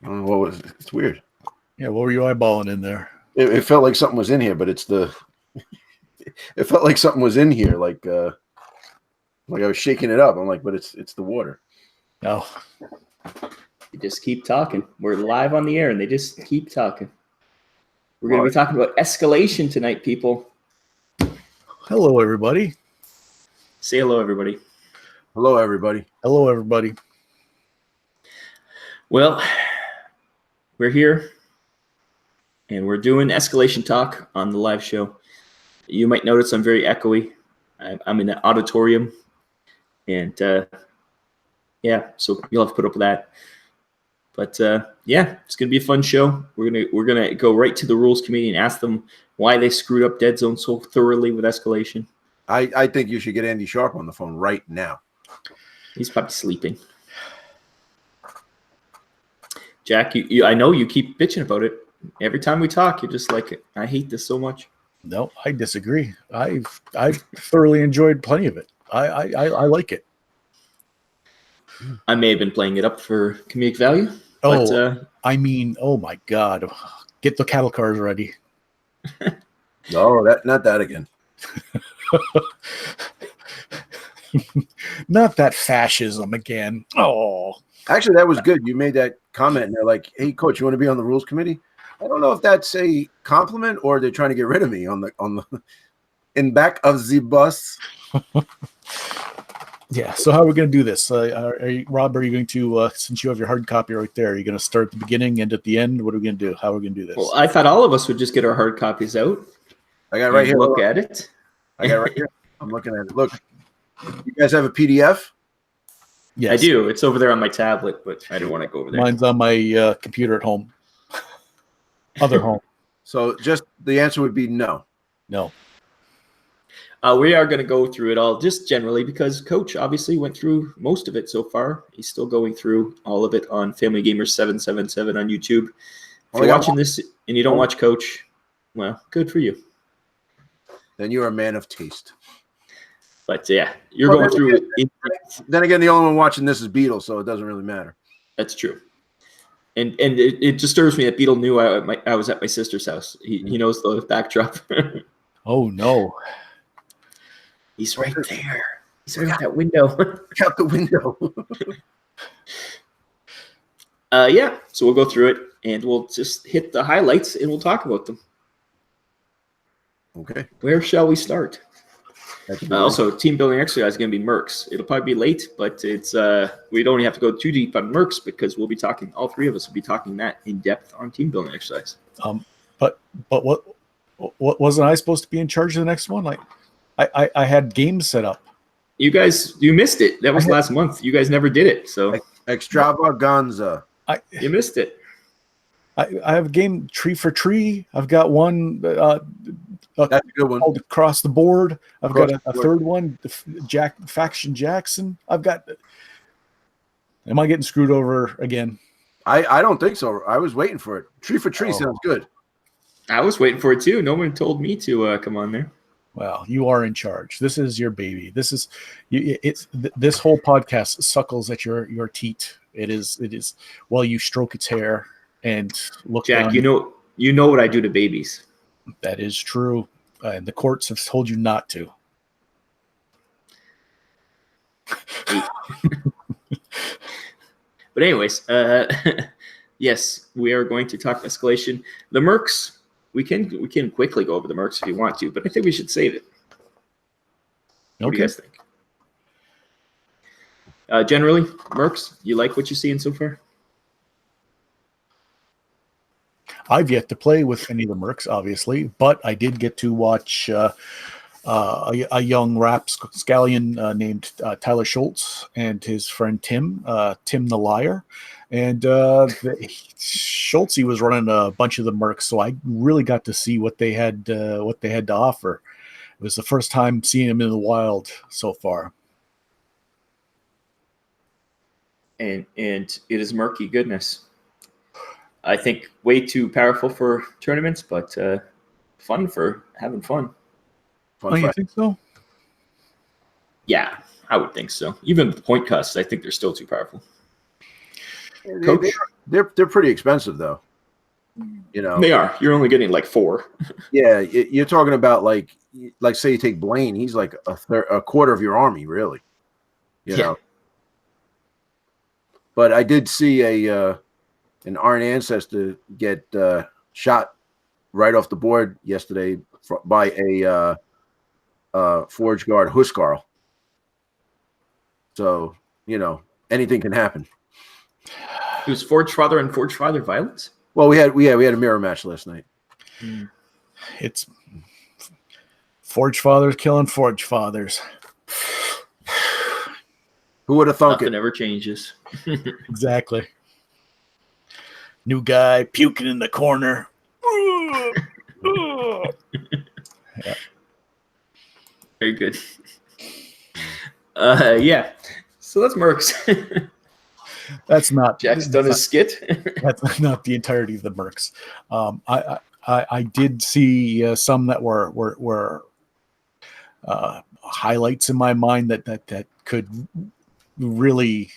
I don't know what was. It's weird. Yeah, what were you eyeballing in there? It felt like something was in here, but it's the. It felt like something was in here, like I was shaking it up. I'm like, but it's the water. No. You just keep talking. We're live on the air, and they just keep talking. We're going to be talking about escalation tonight, people. Hello, everybody. Say hello, everybody. Hello, everybody. Hello, everybody. Well, we're here, and we're doing escalation talk on the live show. You might notice I'm very echoey. I'm in an auditorium, and yeah, so you'll have to put up with that. But yeah, it's gonna be a fun show. We're gonna go right to the rules committee and ask them why they screwed up Deadzone so thoroughly with escalation. I think you should get Andy Sharp on the phone right now. He's probably sleeping. Jack, you I know you keep bitching about it. Every time we talk, you're just like, I hate this so much. No, I disagree. I've thoroughly enjoyed plenty of it. I like it. I may have been playing it up for comedic value. Oh, but, I mean, oh my God. Get the cattle cars ready. No, not that again. Not that fascism again. Oh. Actually, that was good. You made that comment, and they're like, "Hey, coach, you want to be on the rules committee?" I don't know if that's a compliment or they're trying to get rid of me on the in back of the bus. Yeah. So how are we going to do this? Rob, are you going to, since you have your hard copy right there, are you going to start at the beginning and at the end? What are we going to do? How are we going to do this? Well, I thought all of us would just get our hard copies out. I got it right here. Look at it. I got it right here. I'm looking at it. Look, you guys have a PDF? Yes. I do. It's over there on my tablet, but I didn't want to go over there. Mine's on my computer at home. Other home. So just the answer would be no. No. We are going to go through it all just generally because Coach obviously went through most of it so far. He's still going through all of it on Family Gamer 777 on YouTube. If you're watching this and you don't watch Coach, well, good for you. Then you're a man of taste. But yeah, you're going through it. Then again, the only one watching this is Beetle, so it doesn't really matter. That's true. And it disturbs me that Beetle knew I was at my sister's house. He knows the backdrop. Oh, no. He's right there. He's right out that window. Look out the window. Yeah, so we'll go through it, and we'll just hit the highlights, and we'll talk about them. Okay. Where shall we start? Also, team building exercise is going to be Mercs. It'll probably be late, but it's we don't have to go too deep on Mercs because we'll be talking. All three of us will be talking that in depth on team building exercise. But what wasn't I supposed to be in charge of the next one? Like, I had games set up. You missed it. That was last month. You guys never did it, so Extravaganza. You missed it. I have a game Tree for Tree. I've got one. That's a good one. Called Across the Board. I've got a third one, Faction Jackson. I've got. Am I getting screwed over again? I don't think so. I was waiting for it. Tree for Tree sounds good. I was waiting for it too. No one told me to come on there. Well, you are in charge. This is your baby. This is this whole podcast suckles at your teat. It is. While you stroke its hair and look. Jack, down. you know what I do to babies. That is true. And the courts have told you not to. But anyways, yes, we are going to talk escalation. The Mercs, we can quickly go over the Mercs if you want to, but I think we should save it. What do you guys think? Generally, Mercs, you like what you're seeing so far? I've yet to play with any of the Mercs, obviously, but I did get to watch a young rapscallion named Tyler Schultz and his friend Tim the Liar. And Schultz, he was running a bunch of the Mercs, so I really got to see what they had to offer. It was the first time seeing him in the wild so far. And it is murky goodness. I think way too powerful for tournaments, but fun for having fun. You think so? Yeah, I would think so. Even with point costs, I think they're still too powerful. Coach? They're pretty expensive though. You know, They are. You're only getting like 4. Yeah, you're talking about like say you take Blaine, he's like a quarter of your army, really. You know. But I did see an Iron Ancestor get shot right off the board yesterday by a Forge Guard Huskarl. So, you know, anything can happen. It was Forge Father and Forge Father violence? Well, we had a mirror match last night. It's Forge Fathers killing Forge Fathers. Who would have thunk Nothing it? ever changes. Exactly. New guy puking in the corner. Yeah. Very good. Yeah. So that's Mercs. That's not Jack's done his skit. That's not the entirety of the Mercs. I did see some that were highlights in my mind that could really,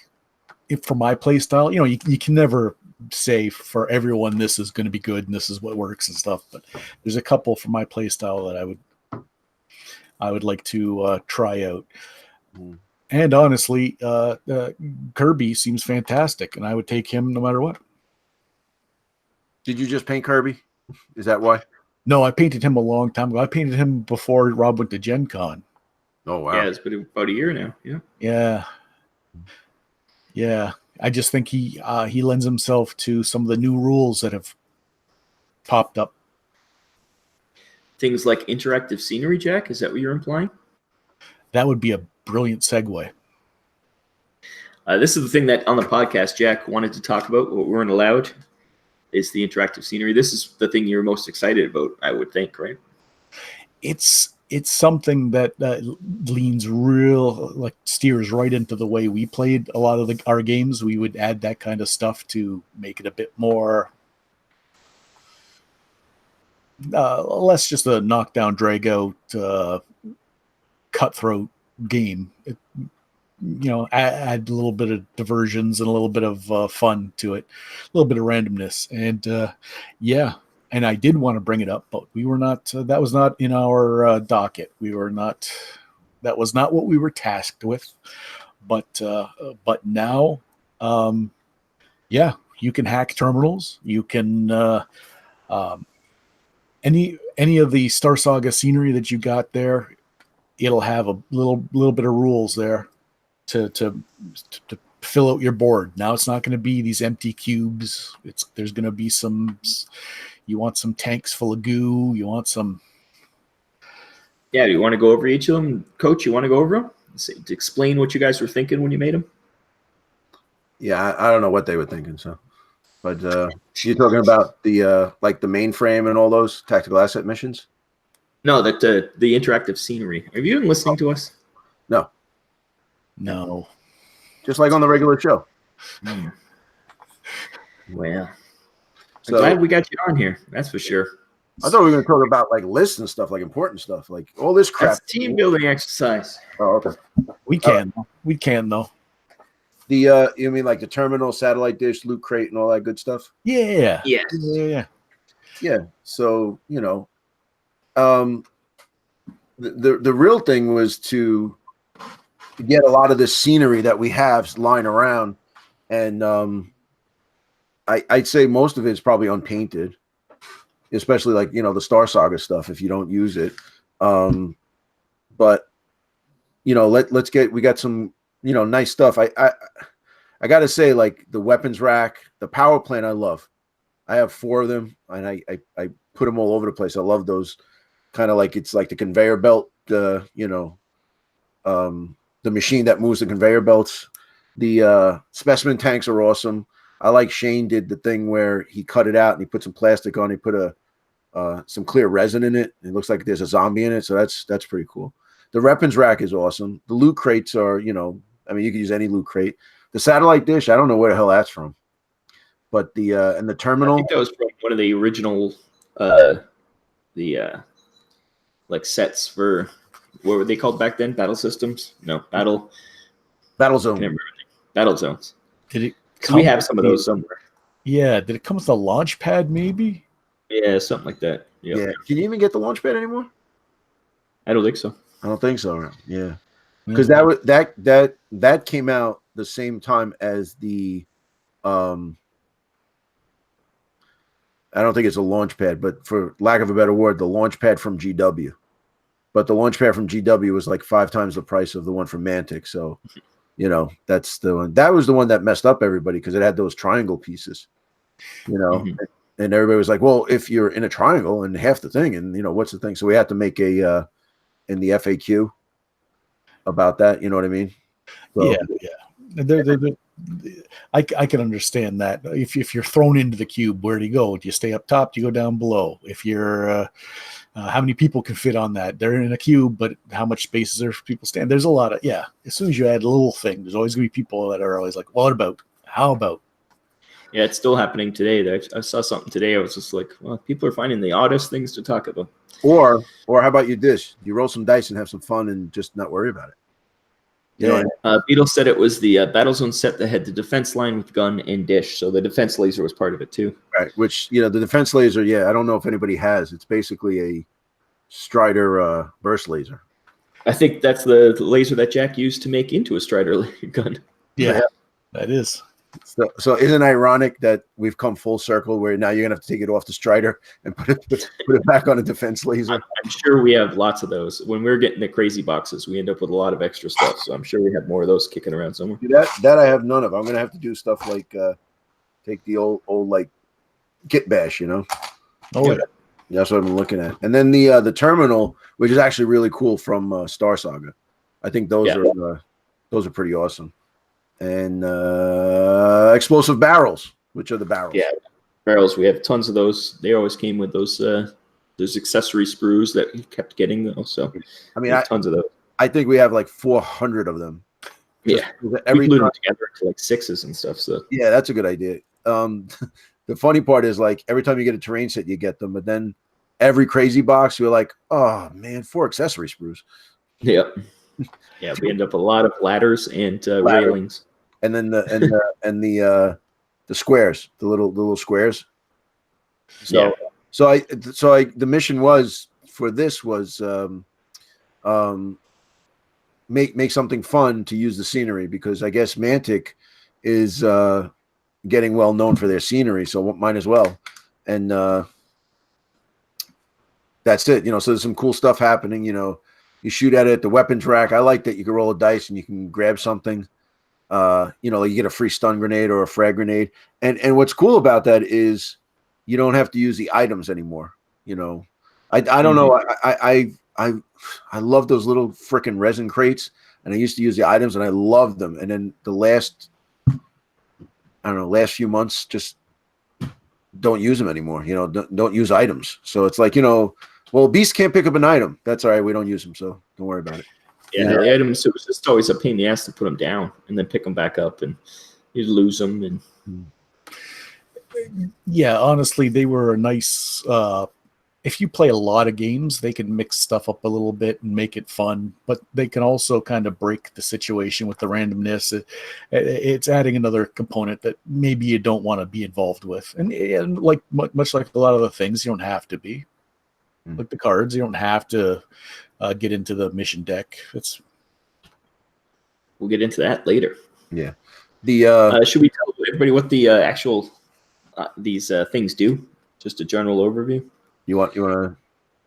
for my play style, you know, you can never say for everyone this is going to be good and this is what works and stuff, but there's a couple for my play style that I would like to try out. And honestly, Kirby seems fantastic, and I would take him no matter what. Did you just paint Kirby? Is that why? No, I painted him a long time ago. I painted him before Rob went to Gen Con. Oh, wow. Yeah, it's been about a year now. Yeah. Yeah. I just think he lends himself to some of the new rules that have popped up. Things like interactive scenery, Jack? Is that what you're implying? That would be a brilliant segue. This is the thing that on the podcast Jack wanted to talk about. What we weren't allowed is the interactive scenery. This is the thing you're most excited about, I would think, right? It's something that leans real, like steers right into the way we played a lot of our games. We would add that kind of stuff to make it a bit more less just a knockdown, drag out, cutthroat game. You know, add a little bit of diversions and a little bit of fun to it, a little bit of randomness, and yeah. And I did want to bring it up, but we were not. That was not in our docket. We were not. That was not what we were tasked with. But now, yeah, you can hack terminals. You can any of the Star Saga scenery that you got there. It'll have a little bit of rules there to fill out your board. Now it's not going to be these empty cubes. There's going to be some. You want some tanks full of goo. You want some. Yeah, do you want to go over each of them, Coach? You want to go over them? To explain what you guys were thinking when you made them? Yeah, I don't know what they were thinking. So, but you're talking about the like the mainframe and all those tactical asset missions. No, that the interactive scenery. Have you been listening to us? No. Just like on the regular show. Well, So, I'm glad we got you on here. That's for sure. I thought we were going to talk about like lists and stuff, like important stuff, like all this crap. That's a team building exercise. Oh, okay. We can. We can though. The you mean like the terminal, satellite dish, loot crate, and all that good stuff? Yeah. Yes. Yeah. So you know, the real thing was to get a lot of the scenery that we have lying around, and I'd say most of it is probably unpainted, especially like, you know, the Star Saga stuff if you don't use it. But you know, we got some, you know, nice stuff. I got to say, like the weapons rack, the power plant, I love. I have 4 of them, and I put them all over the place. I love those, kind of like it's like the conveyor belt, you know, the machine that moves the conveyor belts. The specimen tanks are awesome. I like Shane did the thing where he cut it out and he put some plastic on. He put some clear resin in it. It looks like there's a zombie in it, so that's pretty cool. The weapons rack is awesome. The loot crates are, you know, I mean, you could use any loot crate. The satellite dish, I don't know where the hell that's from, but the and the terminal. I think that was from one of the original, like sets for what were they called back then? Battle systems? No, battle zone. Battle zones. Did it come? We have some of those somewhere. Yeah, did it come with a launch pad? Maybe. Yeah, something like that. Yep. Yeah. Can you even get the launch pad anymore? I don't think so. I don't think so. Yeah. Because that came out the same time as the I don't think it's a launch pad, but for lack of a better word, the launch pad from GW. But the launch pad from GW was like 5 times the price of the one from Mantic. So, that's the one. That was the one that messed up everybody because it had those triangle pieces, and everybody was like, well, if you're in a triangle and half the thing, and what's the thing? So we had to make a in the FAQ about that. You know what I mean? So, yeah. I can understand that. If you're thrown into the cube, where do you go? Do you stay up top? Do you go down below? If you're how many people can fit on that? They're in a cube, but how much space is there for people to stand? There's a lot of as soon as you add a little thing, there's always gonna be people that are always like, what about? How about? Yeah, it's still happening today. I saw something today. I was just like, well, people are finding the oddest things to talk about. Or how about you you roll some dice and have some fun and just not worry about it. Beetle said it was the Battlezone set that had the defense line with gun and dish, so the defense laser was part of it too. Right, which the defense laser, I don't know if anybody has. It's basically a Strider burst laser. I think that's the laser that Jack used to make into a Strider gun. Yeah, that is. So isn't it ironic that we've come full circle where now you're gonna have to take it off the Strider and put it back on a defense laser? I'm sure we have lots of those. When we're getting the crazy boxes, we end up with a lot of extra stuff. So I'm sure we have more of those kicking around somewhere. That I have none of. I'm gonna have to do stuff like take the old like kit bash, Oh yeah. That's what I'm looking at. And then the terminal, which is actually really cool from Star Saga. I think those are pretty awesome. And explosive barrels, which are the barrels. Yeah, barrels. We have tons of those. They always came with those accessory sprues that we kept getting though. So I mean, tons of those. I think we have like 400 of them. Yeah, we glued them together to like 6s and stuff. So yeah, that's a good idea. The funny part is like every time you get a terrain set, you get them, but then every crazy box, you're like, oh man, 4 accessory sprues. Yeah. Yeah, we end up with a lot of ladders and railings, and then the squares, the little squares. So the mission was for this was make something fun to use the scenery because I guess Mantic is getting well known for their scenery, so might as well. And that's it. So there's some cool stuff happening. You shoot at it, the weapons rack. I like that you can roll a dice and you can grab something. Like you get a free stun grenade or a frag grenade. And what's cool about that is you don't have to use the items anymore. I don't know. I love those little freaking resin crates, and I used to use the items and I loved them. And then the last few months, just don't use them anymore. Don't use items. So it's like, well, Beast can't pick up an item. That's all right. We don't use them, so don't worry about it. Yeah, the items, it was just always a pain in the ass to put them down and then pick them back up, and you'd lose them. And yeah, honestly, they were a nice. If you play a lot of games, they can mix stuff up a little bit and make it fun, but they can also kind of break the situation with the randomness. It's adding another component that maybe you don't want to be involved with, and like much like a lot of the things, you don't have to be. Like the cards, you don't have to get into the mission deck. We'll get into that later. Yeah. The should we tell everybody what the actual these things do? Just a general overview. You want to?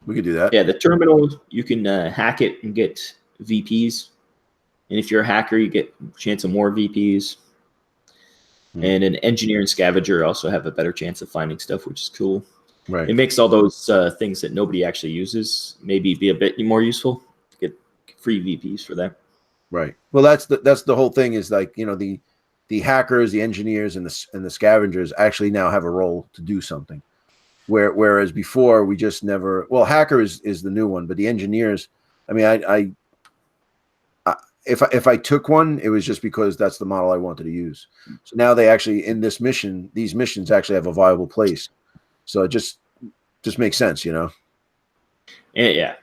We could do that. Yeah, the terminal, you can hack it and get VPs, and if you're a hacker, you get a chance of more VPs. And an engineer and scavenger also have a better chance of finding stuff, which is cool. Right. It makes all those things that nobody actually uses maybe be a bit more useful. Get free VPs for that. Right. Well, that's the whole thing is like, the hackers, the engineers, and the scavengers actually now have a role to do something. Whereas before we just never. Well, hacker is the new one, but the engineers. I mean, if I took one, it was just because that's the model I wanted to use. So now they actually these missions actually have a viable place. So it just makes sense, And yeah,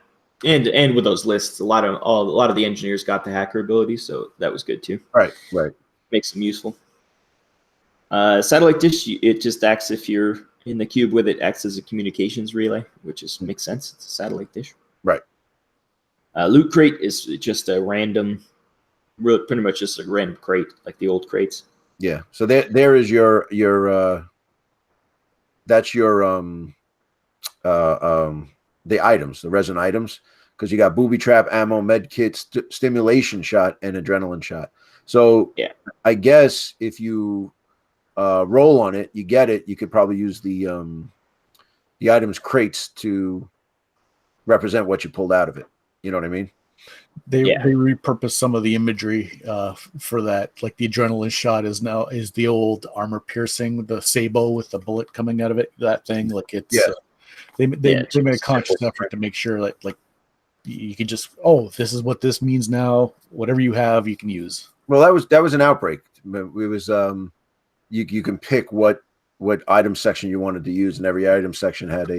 and with those lists, a lot of the engineers got the hacker ability, so that was good too. Right. Makes them useful. Satellite dish, it just acts if you're in the cube with it, acts as a communications relay, which makes sense. It's a satellite dish. Right. Loot crate is just a random, pretty much just a random crate, like the old crates. Yeah. So there is your that's your the items, the resin items, because you got booby trap, ammo, med kit, stimulation shot, and adrenaline shot. So yeah, I guess if you roll on it, you get it. You could probably use the items crates to represent what you pulled out of it. You know what I mean? They repurpose some of the imagery for that. Like the adrenaline shot is the old armor piercing, the sabo with the bullet coming out of it. That thing, like it's they made a conscious effort to make sure that like you can just this is what this means now. Whatever you have, you can use. Well, that was an outbreak. It was you can pick what item section you wanted to use, and every item section had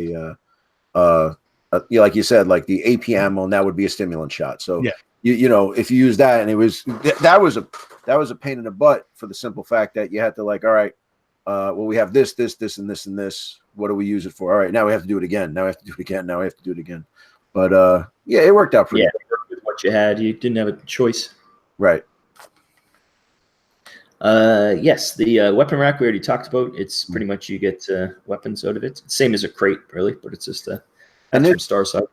like you said, like the AP ammo, and that would be a stimulant shot. So you know, if you use that, and it was that was a pain in the butt for the simple fact that you had to like, all right, well, we have this, and this. What do we use it for? All right, now we have to do it again. Now we have to do it again. Now we have to do it again. But yeah, it worked out pretty good. With what you had, you didn't have a choice. Right. Yes, the weapon rack we already talked about. It's pretty much you get weapons out of it. Same as a crate, really, but it's just and then Star side.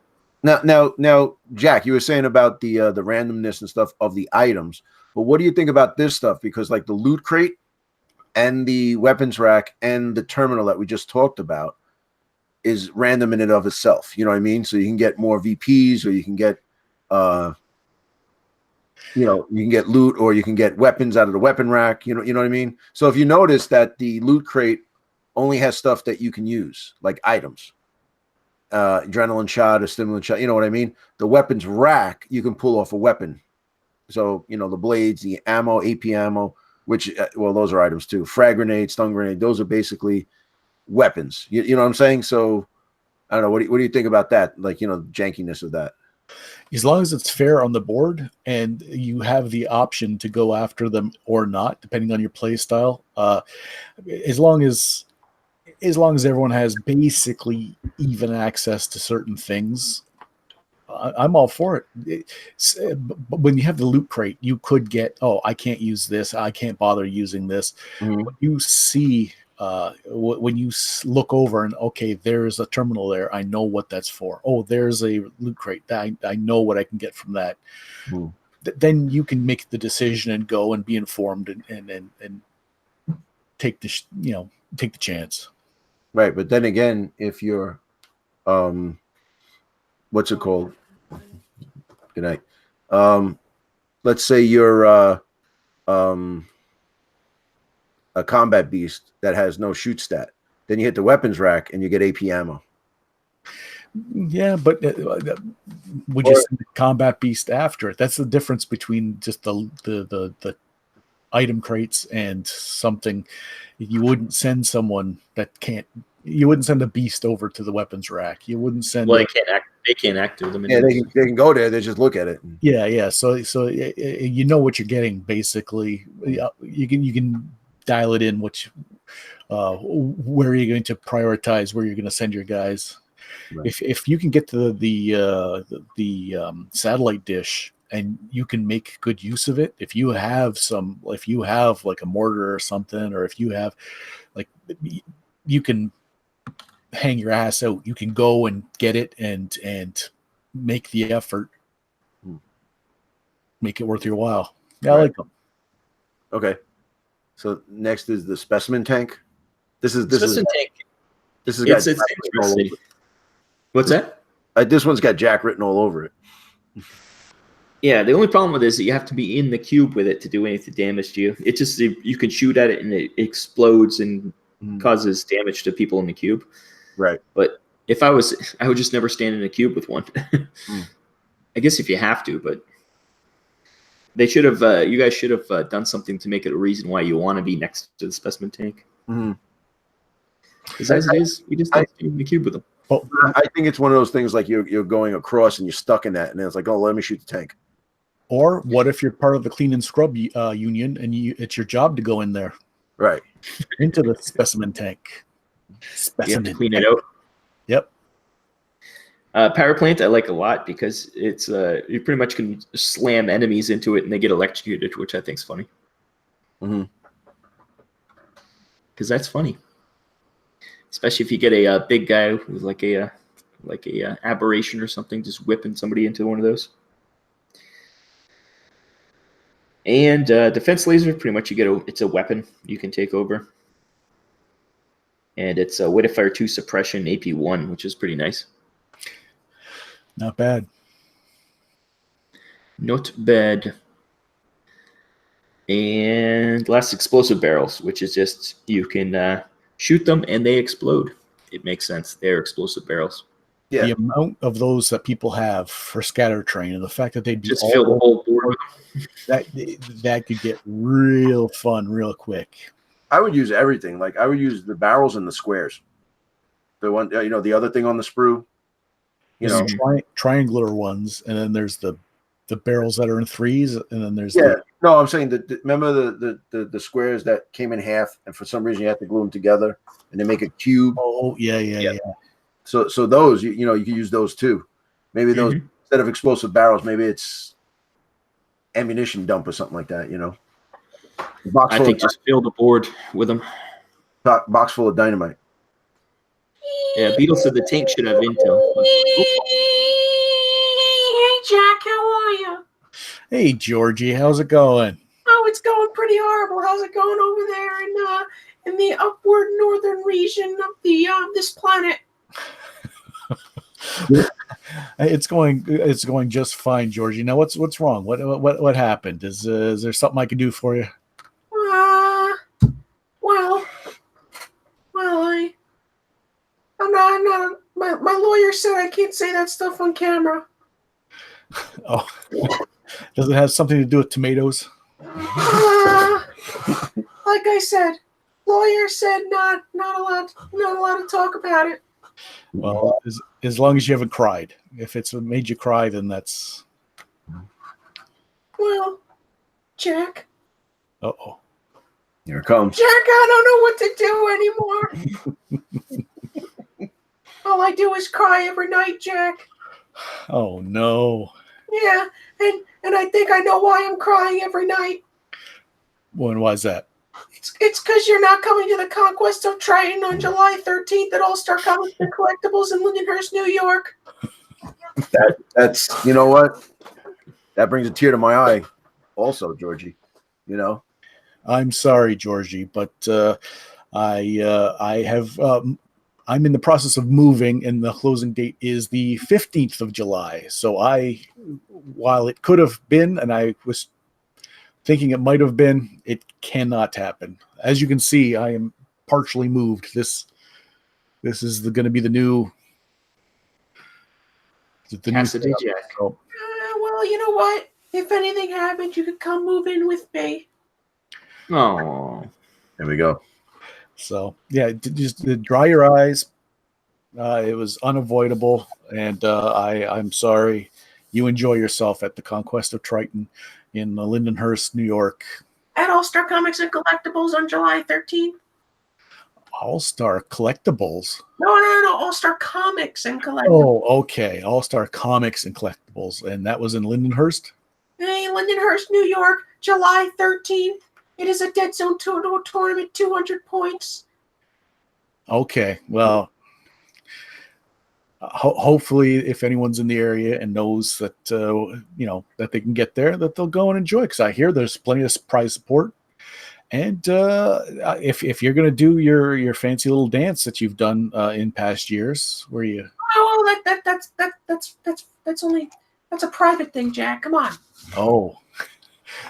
Now, Jack, you were saying about the randomness and stuff of the items, but what do you think about this stuff? Because like the loot crate and the weapons rack and the terminal that we just talked about is random in and of itself. You know what I mean? So you can get more VPs, or you can get you can get loot, or you can get weapons out of the weapon rack. You know what I mean? So if you notice that the loot crate only has stuff that you can use, like items, adrenaline shot, a stimulant shot. You know what I mean? The weapons rack, you can pull off a weapon. So the blades, the ammo, AP ammo, which those are items too. Frag grenade, stun grenade, those are basically weapons. You know what I'm saying? So I don't know. What do you think about that? Like jankiness of that. As long as it's fair on the board and you have the option to go after them or not, depending on your play style, as long as everyone has basically even access to certain things, I'm all for it. But when you have the loot crate, you could get, I can't use this. I can't bother using this. Mm-hmm. When you see, when you look over and, okay, there's a terminal there. I know what that's for. Oh, there's a loot crate. I know what I can get from that. Mm-hmm. Then you can make the decision and go and be informed and take the, take the chance. Right. But then again, if you're, what's it called? Good night. Let's say you're a combat beast that has no shoot stat. Then you hit the weapons rack and you get AP ammo. Yeah, but would you send the combat beast after it? That's the difference between just the item crates and something. You wouldn't send someone that can't. You wouldn't send a beast over to the weapons rack. You wouldn't send. Well, they can't activate them. Yeah, they can go there. They just look at it. Yeah. So you know what you're getting basically. You can dial it in. Where are you going to prioritize? Where you're going to send your guys? Right. If you can get to the satellite dish and you can make good use of it, if you have like a mortar or something, or if you have like, you can hang your ass out. You can go and get it and make the effort, make it worth your while. Yeah, right. I like them. Okay. So next is the specimen tank. This is tank. This is it's what's that? This one's got Jack written all over it. Yeah, the only problem with it is that you have to be in the cube with it to do anything damage to you. It just, you can shoot at it and it explodes and causes damage to people in the cube. Right. But if I would just never stand in a cube with one. I guess if you have to, but they should have. You guys should have done something to make it a reason why you want to be next to the specimen tank. Because as it is, you just don't stand in the cube with them. Well, I think it's one of those things like you're going across and you're stuck in that, and then it's like, oh, let me shoot the tank. Or what if you're part of the clean and scrub union and it's your job to go in there? Right. Into the specimen tank. You have Specimen to clean tank. it out. Yep. Power plant I like a lot because it's you pretty much can slam enemies into it and they get electrocuted, which I think is funny. Mhm. Because that's funny, especially if you get a big guy with like a aberration or something, just whipping somebody into one of those. And defense laser, pretty much it's a weapon you can take over, and it's a weight of fire 2 suppression AP1, which is pretty nice. Not bad. Not bad. And last, explosive barrels, which is just you can shoot them and they explode. It makes sense. They're explosive barrels. Yeah. The amount of those that people have for scatter train and the fact that they'd be Just all fill the over whole board with them. that could get real fun real quick. I would use everything. Like I would use the barrels and the squares. The one, the other thing on the sprue. There's triangular ones, and then there's the barrels that are in threes, and then there's No, I'm saying that. Remember the squares that came in half, and for some reason you have to glue them together, and they make a cube. Oh yeah. So those you can use those too. Maybe those instead of explosive barrels, maybe it's ammunition dump or something like that. I think just fill the board with them. Box full of dynamite. Yeah, Beetle said the tank should have intel. Hey, Jack, how are you? Hey, Georgie, how's it going? Oh, it's going pretty horrible. How's it going over there in the upward northern region of the this planet? It's going just fine, Georgie. Now, what's wrong? What happened? Is there something I can do for you? I'm not. My lawyer said I can't say that stuff on camera. Oh, does it have something to do with tomatoes? Like I said, lawyer said not allowed to talk about it. Well, as long as you haven't cried. If it's made you cry, then that's. Well, Jack. Uh-oh. Here it comes. Jack, I don't know what to do anymore. All I do is cry every night, Jack. Oh no. Yeah, and I think I know why I'm crying every night. When was that? It's because you're not coming to the Conquest of Triton on July 13th at All Star Comics and Collectibles in Lindenhurst, New York. That's you know what? That brings a tear to my eye. Also, Georgie, I'm sorry, Georgie, but I have. I'm in the process of moving, and the closing date is the 15th of July. So while it could have been, and I was thinking it might have been, it cannot happen. As you can see, I am partially moved. This is going to be the new. Cassidy Jack. So, Well, you know what? If anything happens, you could come move in with me. Oh, there we go. So yeah, just dry your eyes. It was unavoidable, and I'm sorry. You enjoy yourself at the Conquest of Triton in Lindenhurst, New York. At All Star Comics and Collectibles on July 13th. All-Star Collectibles? No. All Star Comics and Collectibles. Oh, okay. All-Star Comics and Collectibles, and that was in Lindenhurst. Hey, Lindenhurst, New York, July 13th. It is a Deadzone tournament, 200 points. Okay, well, hopefully, if anyone's in the area and knows that that they can get there, that they'll go and enjoy. Because I hear there's plenty of prize support, and if you're gonna do your fancy little dance that you've done in past years, where you that's a private thing, Jack. Come on. oh,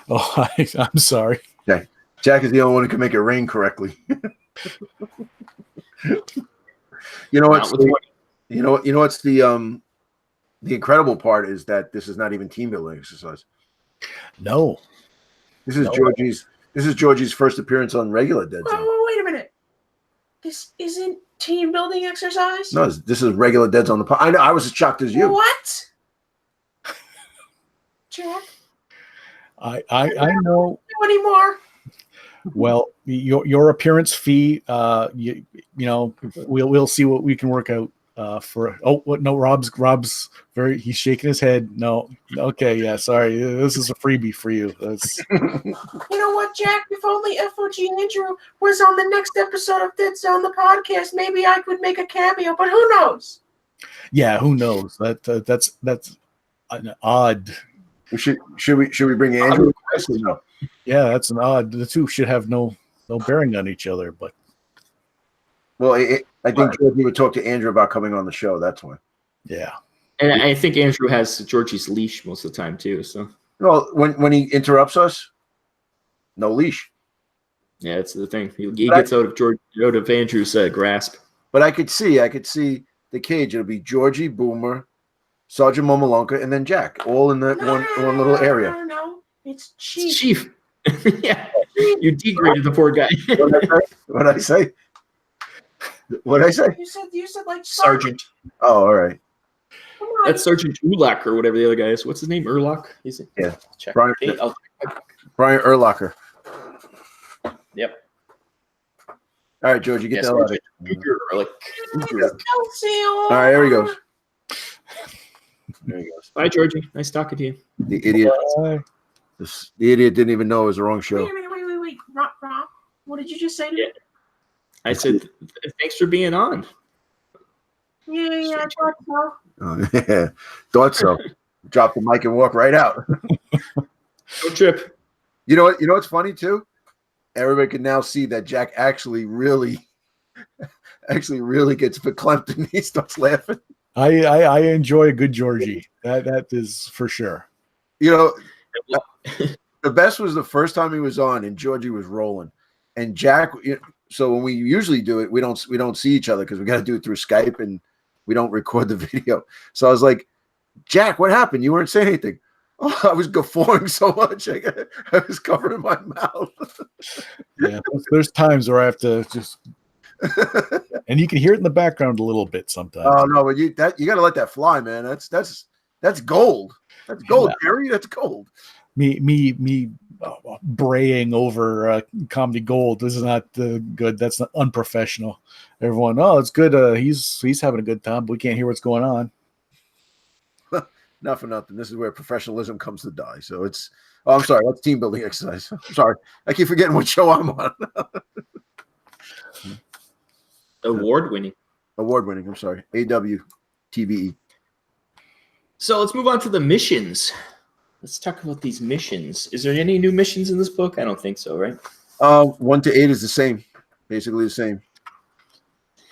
I'm sorry. Okay. Jack is the only one who can make it rain correctly. You know what's the incredible part is that this is not even team building exercise. No. This is Georgie's first appearance on regular Deadzone. Oh, wait a minute. This isn't team building exercise? No, this is regular Deadzone. I know. I was as shocked as you. What? Jack? I know. No anymore. Well, your appearance fee, we'll see what we can work out for. Oh, what? No, Rob's he's shaking his head. No, okay, yeah, sorry, this is a freebie for you. That's You know what, Jack? If only FOG Andrew was on the next episode of Deadzone, the podcast, maybe I could make a cameo. But who knows? yeah. Who knows? That's an odd. Should we bring Andrew? No. Yeah, that's an odd. The two should have no bearing on each other, but. Well, I think Georgie would talk to Andrew about coming on the show. That's why. Yeah. And I think Andrew has Georgie's leash most of the time too. So Well, when he interrupts us, no leash. yeah, that's the thing. He gets out of Andrew's grasp. But I could see the cage. It'll be Georgie, Boomer, Sergeant Momolonka, and then Jack, all in the one little area. No. It's Chief. It's Chief. Yeah, you degraded the poor guy. What'd I say? What'd I say? You said like Sergeant. Oh, all right. Come on. That's Sergeant Ulak or whatever the other guy is. What's his name? Urlach? Is it? Yeah. Check. Brian- Okay, Brian Urlacher. Yep. All right, Georgie, get the hell out of here. All right, here he goes. There he goes. Bye, Georgie. Nice talking to you. The idiot. The idiot didn't even know it was the wrong show. Wait. Rob, what did you just say to me? I said, thanks for being on. Yeah, I thought so. Oh, yeah, thought so. Drop the mic and walk right out. No trip. You know what's funny too? Everybody can now see that Jack actually really gets verklempt and he starts laughing. I enjoy a good Georgie. That is for sure. You know, the best was the first time he was on and Georgie was rolling, and Jack. So when we usually do it, we don't see each other because we got to do it through Skype and we don't record the video. So I was like, Jack, what happened? You weren't saying anything. Oh, I was guffawing so much. I was covering my mouth. Yeah, there's times where I have to just, and you can hear it in the background a little bit sometimes. Oh no, but you got to let that fly, man. That's gold. That's gold, Gary. That's gold. Me braying over comedy gold. This is not good. That's not unprofessional. Everyone, oh, it's good. He's having a good time, but we can't hear what's going on. Not for nothing. This is where professionalism comes to die. So it's. Oh, I'm sorry. That's team building exercise. I'm sorry. I keep forgetting what show I'm on. Award winning. I'm sorry. AWTVE. So let's move on to the missions. Let's talk about these missions. Is there any new missions in this book? I don't think so, right? 1 to 8 is the same. Basically the same.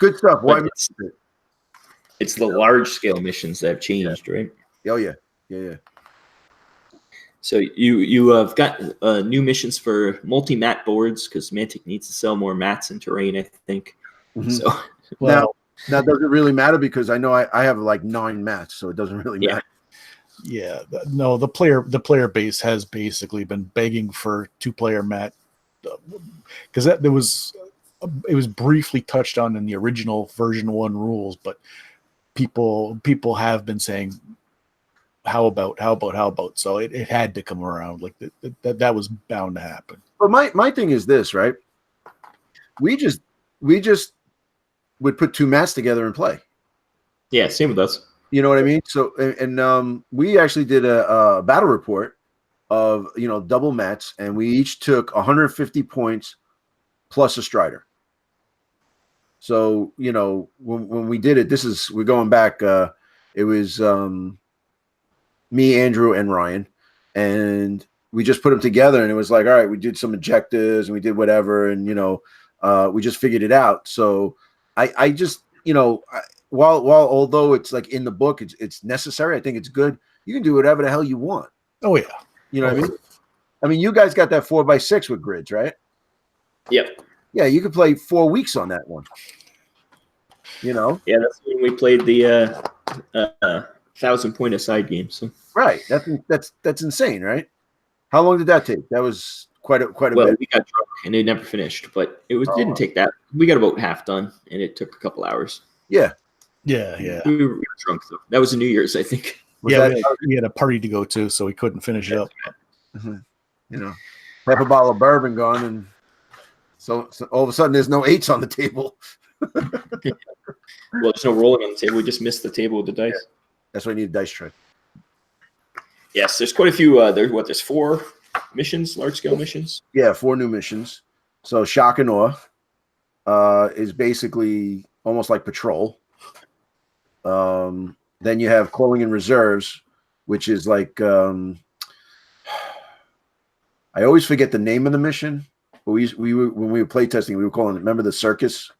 Good stuff. Why? It's the large scale missions that have changed, right? Oh yeah. So you have got new missions for multi-mat boards because Mantic needs to sell more mats and terrain, I think. Mm-hmm. So now does it really matter? Because I know I have like 9 mats, so it doesn't really matter. Yeah, no, the player base has basically been begging for 2-player mat because it was briefly touched on in the original version 1 rules, but people have been saying how about so it had to come around. Like that was bound to happen. But my thing is this, right? We just would put 2 mats together and play. yeah, same with us. You know what I mean? So and we actually did a battle report of double mats, and we each took 150 points plus a strider. So when we did it, we're going back. It was me, Andrew, and Ryan, and we just put them together, and it was like, all right, we did some objectives and we did whatever, and we just figured it out. So I just while although it's like in the book, it's necessary. I think it's good. You can do whatever the hell you want. Oh yeah, you know what I mean. I mean, you guys got that 4x6 with grids, right? Yep. Yeah, you could play 4 weeks on that one. Yeah, that's when we played the 1,000-point aside game. So right, that's insane, right? How long did that take? That was quite a bit. We got drunk and it never finished, but didn't take that. We got about half done, and it took a couple hours. Yeah. We were drunk though. That was New Year's, I think. We had a party to go to, so we couldn't finish it up. Half a bottle of bourbon gone, and So all of a sudden, there's no 8s on the table. Well, there's no rolling on the table. We just missed the table with the dice. Yeah. That's why I need a dice tray. Yes, there's quite a few. There's 4 missions, large-scale missions. Yeah, 4 new missions. So Shock and Awe is basically almost like Patrol. Then you have Calling in Reserves, which is like I always forget the name of the mission. But when we were playtesting, we were calling it. Remember the Circus?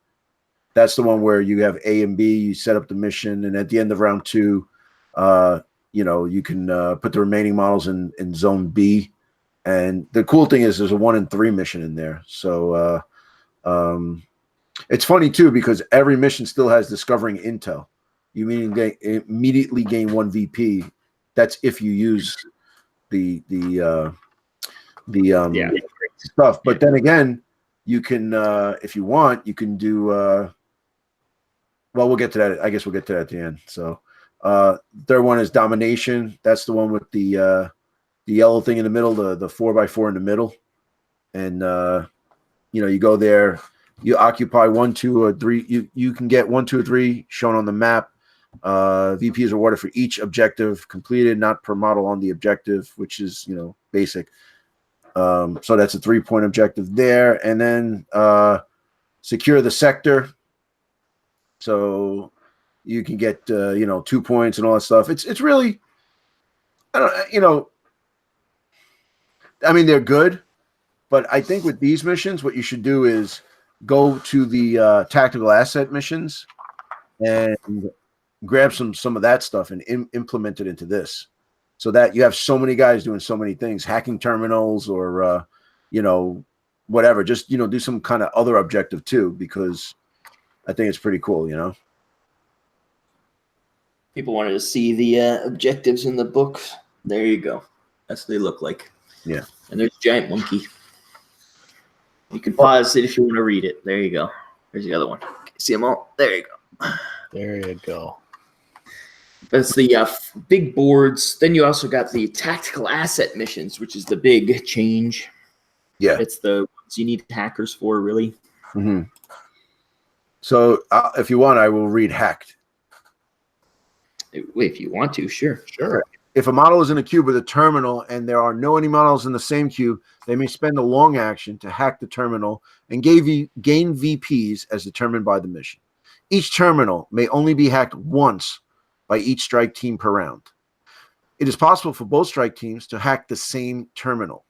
That's the one where you have A and B. You set up the mission, and at the end of round 2, you can put the remaining models in Zone B. And the cool thing is, there's a 1 in 3 mission in there. So it's funny too, because every mission still has discovering intel. You immediately gain 1 VP. That's if you use the stuff. But then again, you can if you want, you can do well, we'll get to that. I guess we'll get to that at the end. So third one is Domination. That's the one with the yellow thing in the middle, the 4x4 in the middle. And you go there, you occupy 1, 2, or 3. You can get 1, 2, or 3 shown on the map. VP is awarded for each objective completed, not per model on the objective, which is basic. So that's a 3-point objective there. And then secure the sector. So you can get 2 points and all that stuff. It's really, I mean, they're good, but I think with these missions, what you should do is go to the tactical asset missions and grab some of that stuff and implement it into this, so that you have so many guys doing so many things, hacking terminals or whatever. Just do some kind of other objective too, because I think it's pretty cool. People wanted to see the objectives in the book. There you go. That's what they look like. Yeah. And there's a giant monkey. You can pause it if you want to read it. There you go. There's the other one. See them all? There you go. There you go. That's the big boards. Then you also got the tactical asset missions, which is the big change. Yeah. It's the ones you need hackers for, really. Mm-hmm. So if you want, I will read Hacked. If you want to, sure. If a model is in a cube with a terminal and there are no any models in the same cube, they may spend a long action to hack the terminal and gain VPs as determined by the mission. Each terminal may only be hacked once by each strike team per round. It is possible for both strike teams to hack the same terminal.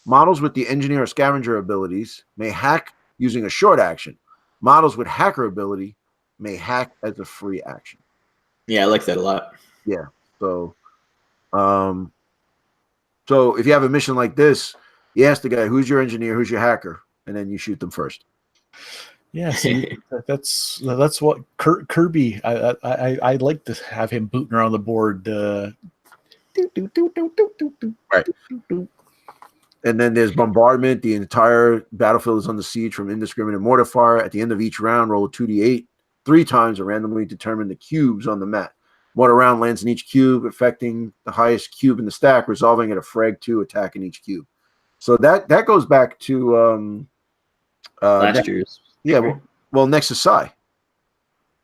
Models with the engineer or scavenger abilities may hack using a short action. Models with hacker ability may hack as a free action. Yeah, I like that a lot. Yeah. So if you have a mission like this, you ask the guy, who's your engineer, who's your hacker, and then you shoot them first. Yeah, see, that's what Kirby. I'd like to have him booting around the board. Right. And then there's bombardment. The entire battlefield is under siege from indiscriminate mortar fire. At the end of each round, roll a 2d8 3 times and randomly determine the cubes on the map. Mortar round lands in each cube, affecting the highest cube in the stack, resolving at a frag 2 attack in each cube. So that goes back to last year's. Yeah, well, Nexus Psi,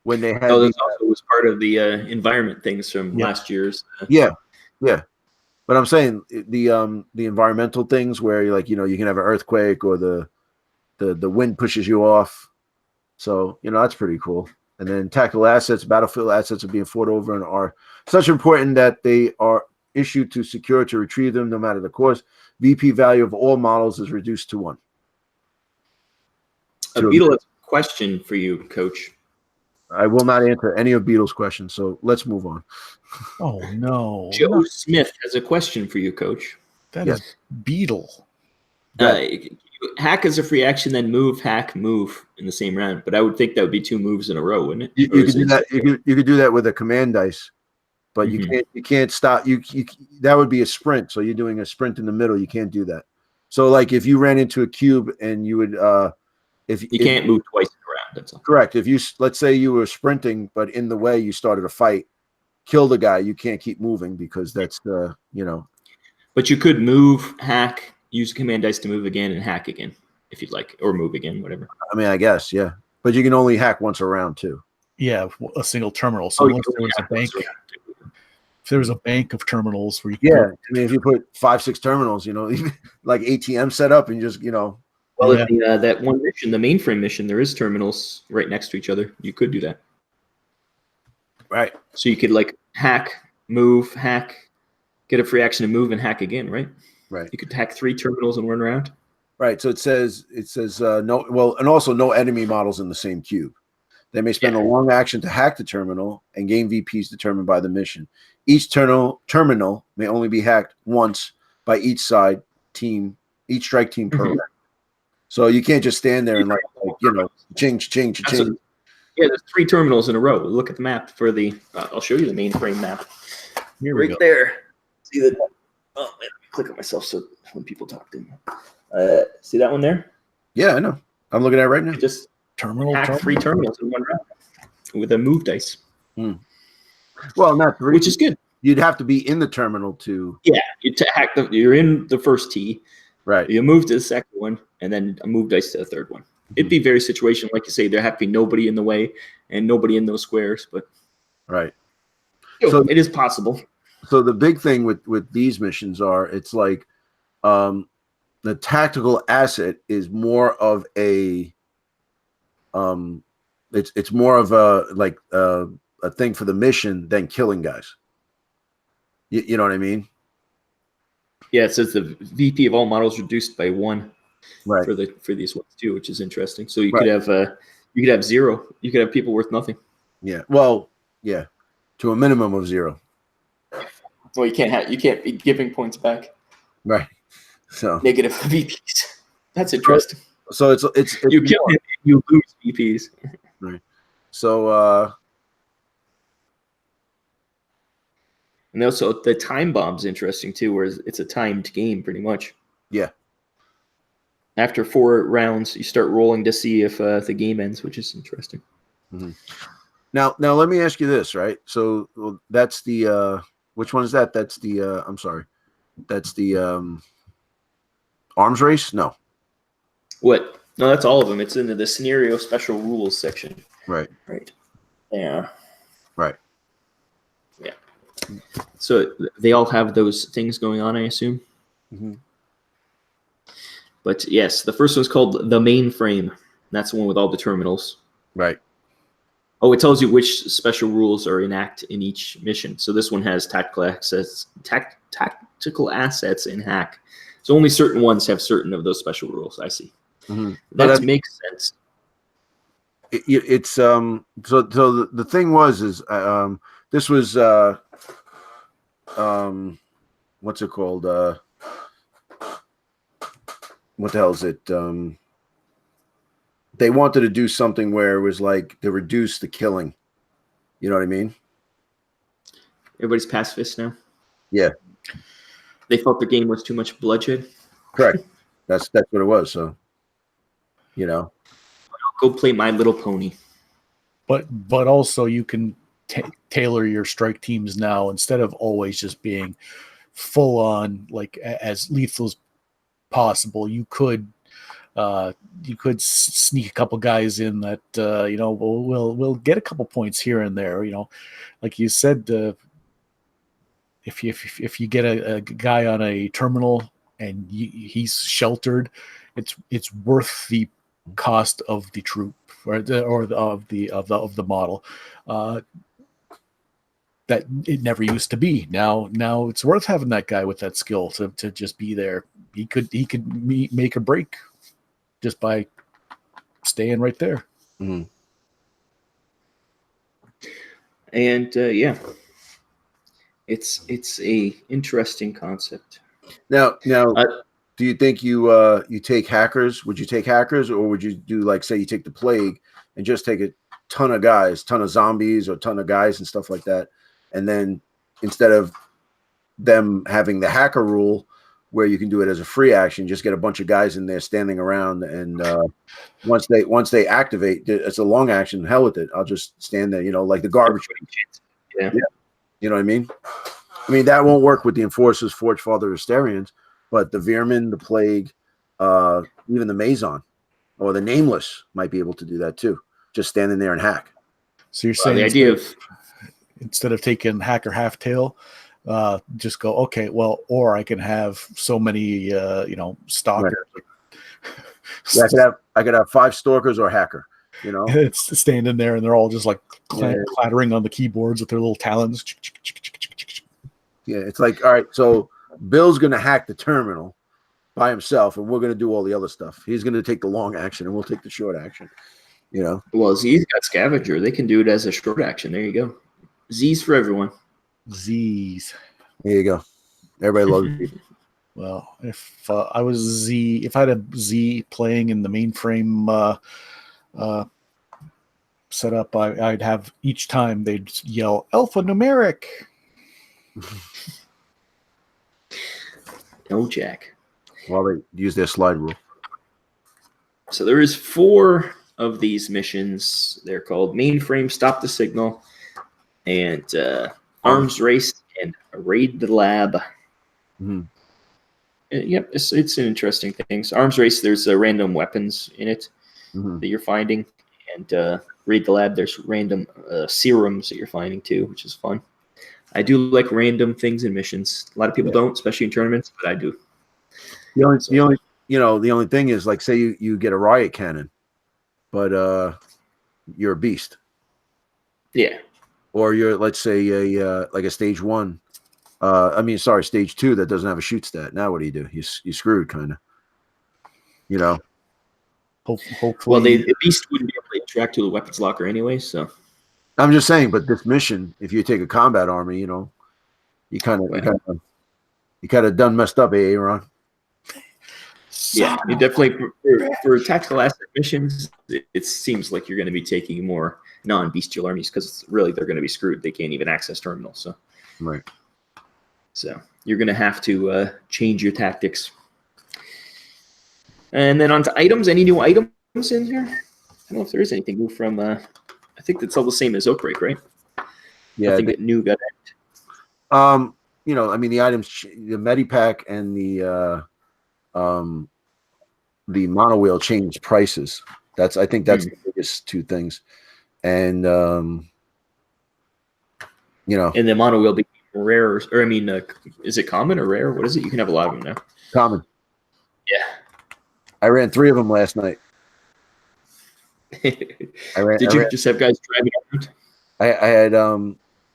when they had. Oh, that also was part of the environment things from last year's. Yeah. But I'm saying the environmental things where you can have an earthquake or the wind pushes you off. So that's pretty cool. And then tactical assets, battlefield assets are being fought over and are such important that they are issued to secure to retrieve them no matter the cost. VP value of all models is reduced to 1. Beetle has a question for you, Coach. I will not answer any of Beetle's questions, so let's move on. Oh, no. Joe Smith has a question for you, Coach. That is Beetle. Hack as a free action, then move, hack, move in the same round. But I would think that would be 2 moves in a row, wouldn't it? You could do that. You could do that with a command dice, but you can't stop. You that would be a sprint. So you're doing a sprint in the middle. You can't do that. So like if you ran into a cube and you would you can't move twice in a round. That's all. Correct. If let's say you were sprinting, but in the way you started a fight, kill the guy. You can't keep moving because that's But you could move, hack, use command dice to move again, and hack again. if you'd like, or move again, whatever. I mean, I guess, yeah. But you can only hack once a round too. Yeah, a single terminal. So once there was a bank, if there was a bank of terminals where you could I mean, if you put 5-6 terminals, like ATM set up and just, Well, Yeah. that one mission, the mainframe mission, there is terminals right next to each other. You could do that. right. So you could like hack, move, hack, get a free action to move, and hack again, right? Right. You could hack 3 terminals and run around. Right. So it says no. Well, and also no enemy models in the same cube. They may spend a long action to hack the terminal and gain VPs determined by the mission. Each terminal may only be hacked once by each strike team per round. So you can't just stand there and ching. Yeah, there's 3 terminals in a row. Look at the map for the. I'll show you the mainframe map. Here we Right go. there. See that? Oh man, let me click on myself so when people talk to me. See that one there? Yeah, I know. I'm looking at it right now. You just Terminal. hack 3 terminals in one round with a move dice, Well, not 3. which is good. You'd have to be in the terminal to. Yeah, hack you're in the first tee. Right. You move to the second one, and then a move dice to the third one. It'd be very situational, like you say. There have to be nobody in the way and nobody in those squares, but Right. so it is possible. So the big thing with these missions are it's like the tactical asset is more of a it's more of a thing for the mission than killing guys. You know what I mean? Yeah, it says the VP of all models reduced by 1 Right. for these ones too, which is interesting. So you could have 0. You could have people worth nothing. Yeah. Well, yeah. To a minimum of 0. Well, you can't be giving points back. Right. So Negative VPs. That's interesting. so it's You kill him, you lose VPs. right. So And also the time bomb's interesting too, where it's a timed game pretty much. yeah. After 4 rounds, you start rolling to see if the game ends, which is interesting. Mm-hmm. Now let me ask you this, right? So that's the which one is that? That's the I'm sorry. That's the arms race? No. What? No, that's all of them. It's in the scenario special rules section. Right. Right. Yeah. Right. Yeah. So they all have those things going on, I assume. Mm-hmm. But yes, the first one's called the mainframe. That's the one with all the terminals. Right. Oh, it tells you which special rules are enact in each mission. So this one has tactical assets in hack. So only certain ones have certain of those special rules. I see. Mm-hmm. That makes sense. It's so the thing was this was what's it called? What the hell is it? They wanted to do something where it was like to reduce the killing. You know what I mean? Everybody's pacifist now. Yeah. They felt the game was too much bloodshed. Correct. That's what it was. So, I'll go play My Little Pony. But also you can tailor your strike teams now instead of always just being full on like as lethal as possible. You could sneak a couple guys in that we'll get a couple points here and there. Like you said, if you get a guy on a terminal and he's sheltered, it's worth the cost of the troop or of the model. That it never used to be. Now it's worth having that guy with that skill to just be there. He could make a break just by staying right there. mm-hmm. And it's a interesting concept. Now, do you think you take hackers? Would you take hackers, or would you do like say you take the plague and just take a ton of guys, ton of zombies, or ton of guys and stuff like that, and then instead of them having the hacker rule where you can do it as a free action, just get a bunch of guys in there standing around, and once they activate, it's a long action. Hell with it, I'll just stand there, like the garbage. Yeah. You know what I mean? I mean that won't work with the Enforcers, Forge Father, Asterians, but the Veermen, the Plague, even the Maison or the Nameless might be able to do that too. Just standing there and hack. So you're Well, saying the idea of instead of taking hacker half tail, just go, okay, well, or I can have so many, stalkers. Yeah, I could have 5 stalkers or hacker. It's standing there and they're all just like clattering on the keyboards with their little talons. Yeah, it's like, all right, so Bill's gonna hack the terminal by himself, and we're gonna do all the other stuff. He's gonna take the long action, and we'll take the short action. Well, Z's got Scavenger. They can do it as a short action. There you go. Z's for everyone. Z's. There you go. Everybody loves Z. Well, if I was Z, if I had a Z playing in the mainframe setup, I'd have each time they'd yell alphanumeric. No Jack. While they use their slide rule. So there is 4 of these missions. They're called Mainframe, Stop the Signal, and Arms Race, and Raid the Lab. Mm-hmm. Yep, it's an interesting thing. So Arms Race, there's random weapons in it that you're finding, and Raid the Lab, there's random serums that you're finding too, which is fun. I do like random things in missions. A lot of people don't, especially in tournaments, but I do. The only thing is, like, say you get a riot cannon, but you're a beast. Yeah. Or you're, let's say, a stage 1. Stage 2 that doesn't have a shoot stat. Now what do? You screwed, kind of. Hopefully. Well, the beast wouldn't be able to interact to the weapons locker anyway, so. I'm just saying, but this mission, if you take a combat army, you kind of done messed up, Aaron. Yeah, you definitely for tactical asset missions, it seems like you're going to be taking more non-bestial armies because really they're going to be screwed. They can't even access terminals. So, right. So you're going to have to change your tactics. And then on to items. Any new items in here? I don't know if there is anything new from. I think that's all the same as Outbreak, right? Yeah. I think new got it. The items, the Medipack and the mono wheel changed prices. I think that's the biggest 2 things. And and the mono wheel became rare, is it common or rare? What is it? You can have a lot of them now. Common. Yeah. I ran 3 of them last night. Did you just have guys driving around?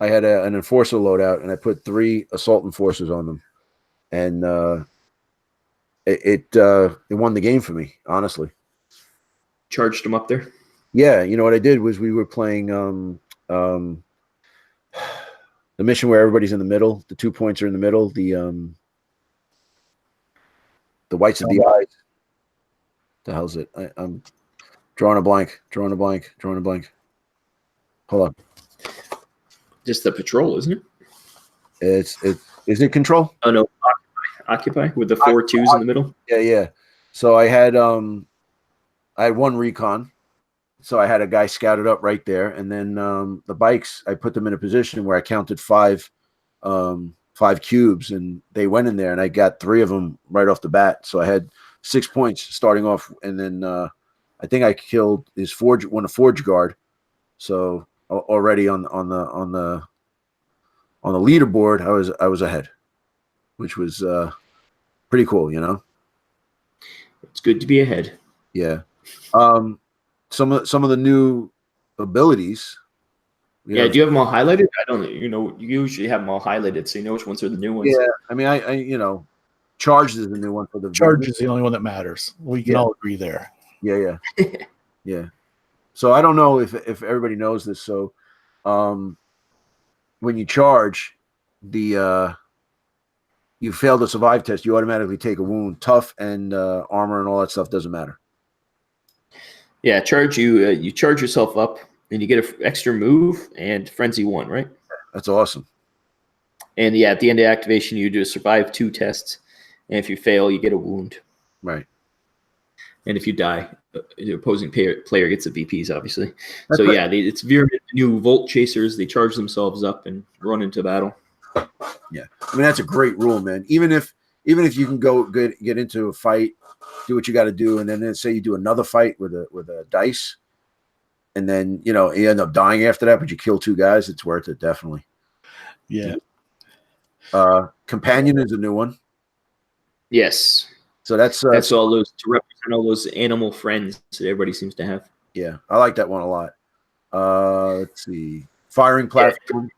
I had an enforcer loadout, and I put 3 assault enforcers on them, and it won the game for me, honestly. Charged them up there. Yeah, what I did was we were playing the mission where everybody's in the middle. The 2 points are in the middle. The whites of the eyes. The hell's it? I'm drawing a blank. Hold on. Just the patrol, isn't it? Is it control? Oh no, occupy with the 4 2s in the middle. Yeah. So I had 1 recon. So I had a guy scouted up right there, and then the bikes, I put them in a position where I counted 5 cubes, and they went in there, and I got 3 of them right off the bat. So I had 6 points starting off, and then I think I killed a forge guard. So already on the leaderboard, I was ahead, which was pretty cool, It's good to be ahead. Yeah. Some of the new abilities. Yeah, do you have them all highlighted? I don't. You usually have them all highlighted, so you know which ones are the new ones. Yeah, I Charge is the new one for the Charge is the only one that matters. We can all agree there. Yeah. Yeah. So I don't know if everybody knows this. So, when you charge, you fail the survive test, you automatically take a wound. Tough and armor and all that stuff doesn't matter. Yeah, charge you charge yourself up, and you get an extra move and frenzy 1, right? That's awesome. And yeah, at the end of activation, you do a survive 2 tests, and if you fail, you get a wound. Right. And if you die, the opposing player gets the VPs, obviously. That's so right. yeah, it's Veerman, new Volt Chasers. They charge themselves up and run into battle. Yeah, that's a great rule, man. Even if you can go get into a fight do what you got to do, and then say you do another fight with a dice, and then you end up dying after that, but you kill 2 guys. It's worth it, definitely. Yeah. Companion is a new one. Yes. So that's all those to represent all those animal friends that everybody seems to have. Yeah, I like that one a lot. Let's see, firing platform. Yeah.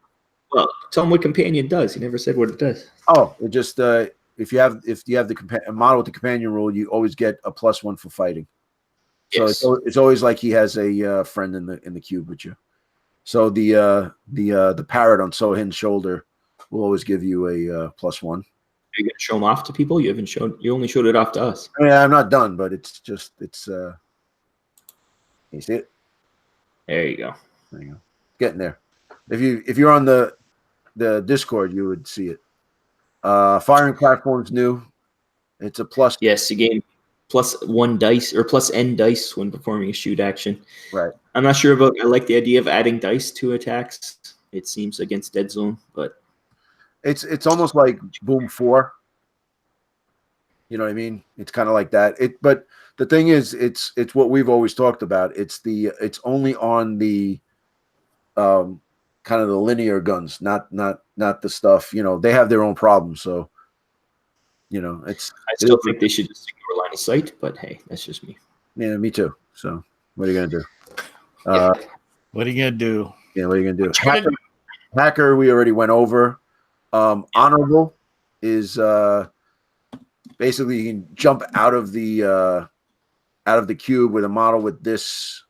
Well, tell him what companion does. He never said what it does. Oh, it just if you have the model with the companion rule, you always get a +1 for fighting. So Yes. it's always like he has a friend in the cube with you. So the parrot on Sohin's shoulder will always give you a +1. Are you gonna show them off to people? You only showed it off to us. I mean, I'm not done, but it's you see it? There you go. There you go. Getting there. If you're on the Discord, you would see it. Firing platform's new. It's a plus. Yes, you gain +1 dice or +N dice when performing a shoot action. Right. I'm not sure about. I like the idea of adding dice to attacks. It seems against Deadzone, but it's almost like Boom 4. You know what I mean? It's kind of like that. But the thing is, it's what we've always talked about. It's only on the kind of the linear guns, not the stuff. They have their own problems. So I still think they should just ignore line of sight. But hey, that's just me. Yeah, me too. So what are you gonna do? What are you gonna do? Yeah, what are you gonna do? Hacker, we already went over. Honorable is basically you can jump out of the cube with a model with this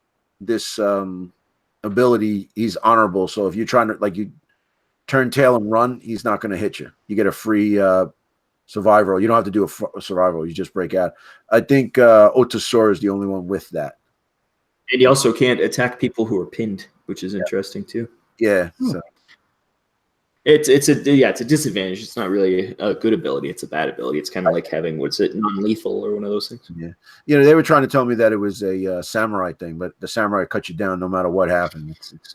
ability. He's honorable. So if you're trying to you turn tail and run, he's not going to hit you. You get a free survival. You don't have to do a survival. You just break out. I think Otasor is the only one with that. And you also can't attack people who are pinned, which is interesting too. Yeah. So. It's a disadvantage. It's not really a good ability. It's a bad ability. It's kind of like having non-lethal or one of those things. Yeah, they were trying to tell me that it was a samurai thing, but the samurai cut you down no matter what happened. It's it's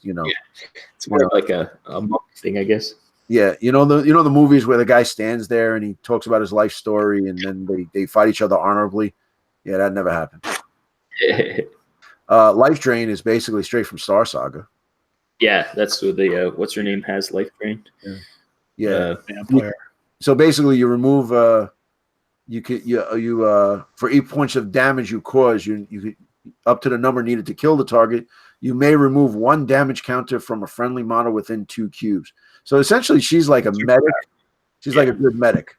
more like a monk thing, I guess. Yeah, the movies where the guy stands there and he talks about his life story and then they fight each other honorably. Yeah, that never happened. Life Drain is basically straight from Star Saga. Yeah, that's what the what's her name has life drain. Yeah. Vampire. So basically, you remove for each point of damage you cause, you up to the number needed to kill the target. You may remove 1 damage counter from a friendly model within 2 cubes. So essentially, she's like a medic. She's like a good medic.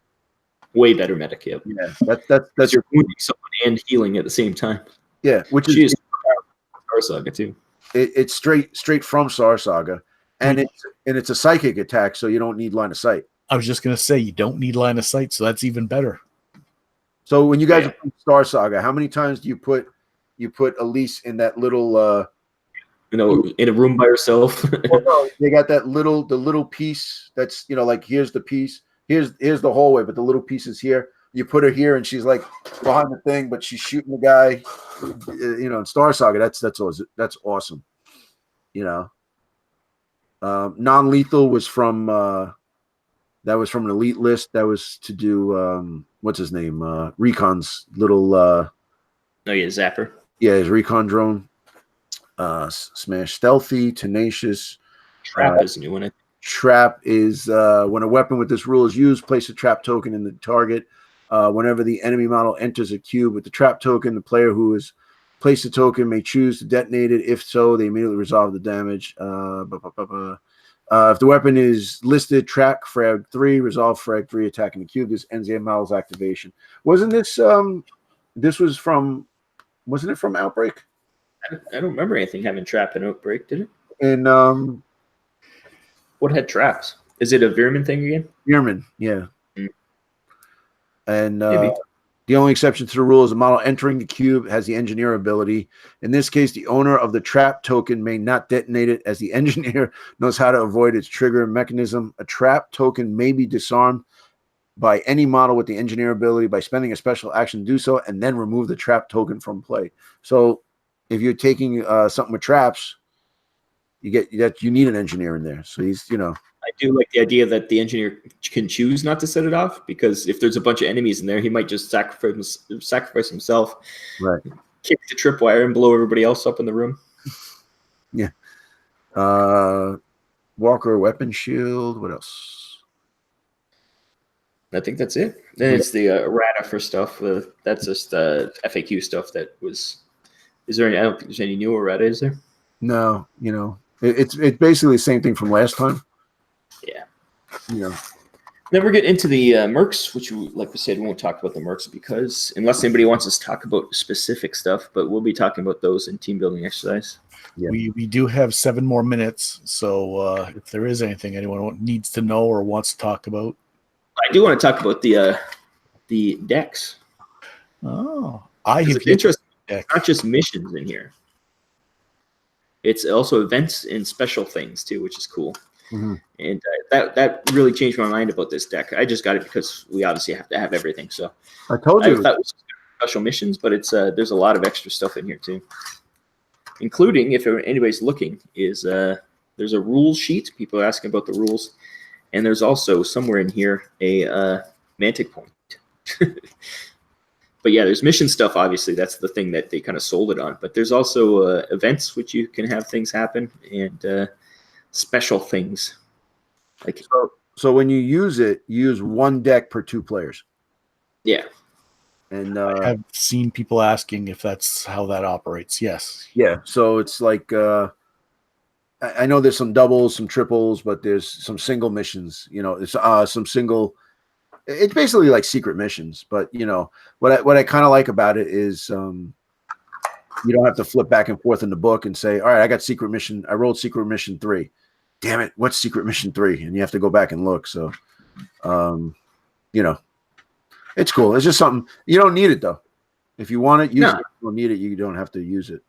Way better medic. Yep. Yeah, that's you're wounding someone and healing at the same time. Yeah, which she is Star Saga too. It's straight from Star Saga, and it's a psychic attack, so you don't need line of sight. I was just gonna say you don't need line of sight, so that's even better. So when you guys are playing Star Saga, how many times do you put Elise in that little in a room by herself? They got the little piece that's like here's the piece, here's the hallway, but the little piece is here. You put her here, and she's like behind the thing, but she's shooting the guy. In Star Saga, that's awesome. Non-lethal was from that was from an elite list. That was to do what's his name? Recon's little. Zapper. Yeah, his recon drone. Smash, stealthy, tenacious. Trap is a new one. Trap is when a weapon with this rule is used, place a trap token in the target. Whenever the enemy model enters a cube with the trap token, the player who has placed the token may choose to detonate it. If so, they immediately resolve the damage. If the weapon is listed, track frag 3, resolve frag 3, attacking the cube. This ends the model's activation. Wasn't this wasn't it from Outbreak? I don't remember anything having trap in Outbreak, did it? And what had traps? Is it a Veerman thing again? Veerman, yeah. And the only exception to the rule is a model entering the cube has the engineer ability. In this case, the owner of the trap token may not detonate it, as the engineer knows how to avoid its trigger mechanism. A trap token may be disarmed by any model with the engineer ability by spending a special action to do so, and then remove the trap token from play. So if you're taking something with traps, you need an engineer in there. So he's I I do like the idea that the engineer can choose not to set it off, because if there's a bunch of enemies in there, he might just sacrifice himself, Right. kick the tripwire, and blow everybody else up in the room. Yeah. Walker weapon shield. What else? I think that's it. Then it's the errata for stuff. That's just FAQ stuff that was. Is there any? I don't think there's any new errata, is there? No, it's basically the same thing from last time. Yeah. You know. Then we're getting into the Mercs, which, like we said, we won't talk about the Mercs because unless anybody wants us to talk about specific stuff, but we'll be talking about those in team building exercise. Yeah. We do have 7 more minutes, so if there is anything anyone needs to know or wants to talk about. I do want to talk about the decks. Oh, I have interesting. Deck. Not just missions in here. It's also events and special things too, which is cool. Mm-hmm. And that really changed my mind about this deck. I just got it because we obviously have to have everything. So I told you. I thought it was special missions, but it's there's a lot of extra stuff in here too, including, if anybody's looking, is there's a rules sheet. People are asking about the rules, and there's also somewhere in here a Mantic point. But yeah, there's mission stuff. Obviously, that's the thing that they kind of sold it on. But there's also events, which you can have things happen, and special things. Like so when you use it, you use 1 deck per 2 players. Yeah. And I've seen people asking if that's how that operates. Yes. Yeah. So it's like I know there's some doubles, some triples, but there's some single missions. It's some single. It's basically like secret missions, but what I kind of like about it is you don't have to flip back and forth in the book and say, all right, I got secret mission. I rolled secret mission 3. Damn it. What's secret mission 3? And you have to go back and look. So, it's cool. It's just something you don't need it though. If you want it, use it. If you don't need it, you don't have to use it.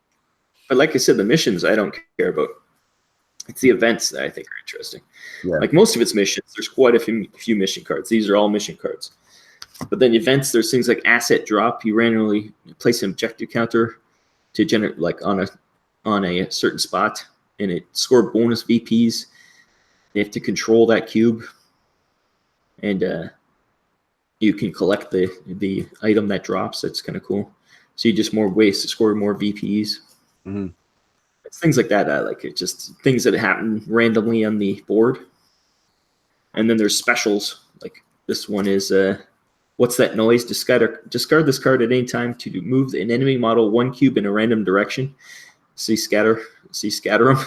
But like I said, the missions I don't care about. It's the events that I think are interesting. Yeah. Like most of its missions, there's quite a few mission cards. These are all mission cards. But then events, there's things like asset drop. You randomly place an objective counter to generate, like on a certain spot, and it score bonus VPs. They have to control that cube, and you can collect the item that drops. That's kind of cool. So you just more ways to score more VPs. Mm-hmm. It's things like that. I like it. Just things that happen randomly on the board. And then there's specials. Like this one is what's that noise? Discard this card at any time to move an enemy model 1 cube in a random direction. Scatter them.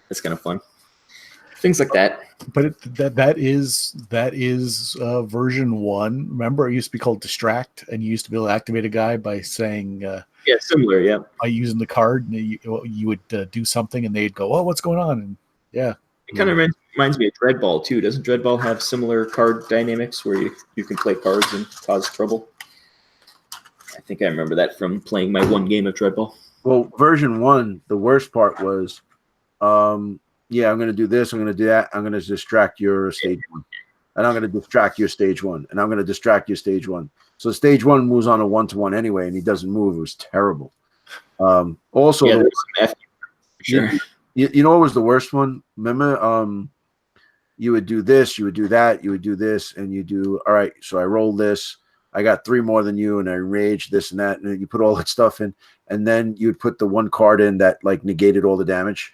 That's kind of fun. Things like that. But that is version 1. Remember, it used to be called Distract, and you used to be able to activate a guy by saying Yeah, similar. Yeah, by using the card, and you would do something, and they'd go, "Oh, what's going on?" And yeah, it kind of reminds me of Dreadball too. Doesn't Dreadball have similar card dynamics where you can play cards and cause trouble? I think I remember that from playing my 1 game of Dreadball. Well, version 1, the worst part was, yeah, I'm going to do this, I'm going to do that, I'm going to distract your stage 1, and I'm going to distract your stage 1, and I'm going to distract your stage 1. So stage 1 moves on a 1-to-1 anyway, and he doesn't move. It was terrible. Also, yeah, there's some sure. You know what was the worst one? Remember, you would do this, you would do that, you would do this, and you do, all right, so I rolled this, I got 3 more than you, and I raged this and that, and you put all that stuff in, and then you'd put the 1 card in that like negated all the damage.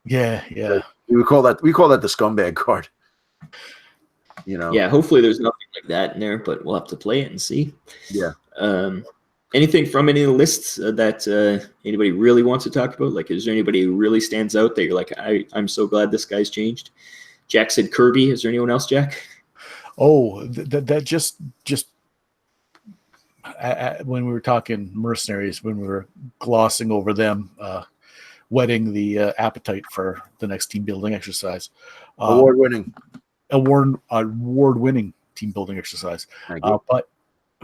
Yeah. We call that the scumbag card. Yeah, hopefully there's nothing like that in there, but we'll have to play it and see. Yeah. Anything from any of the lists that anybody really wants to talk about? Like, is there anybody who really stands out that you're like, I'm so glad this guy's changed? Jack said Kirby. Is there anyone else, Jack? Oh, that just when we were talking mercenaries, when we were glossing over them, whetting the appetite for the next team building exercise. Award-winning team building exercise. But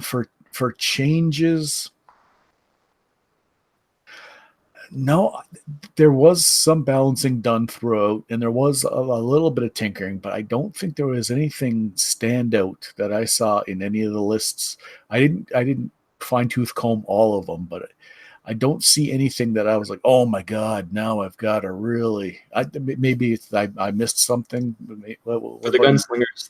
for changes, no, there was some balancing done throughout, and there was a little bit of tinkering, but I don't think there was anything stand out that I saw in any of the lists. I didn't fine tooth comb all of them, but I don't see anything that I was like, oh my god, now I've got to really. Maybe I missed something. For the gunslingers,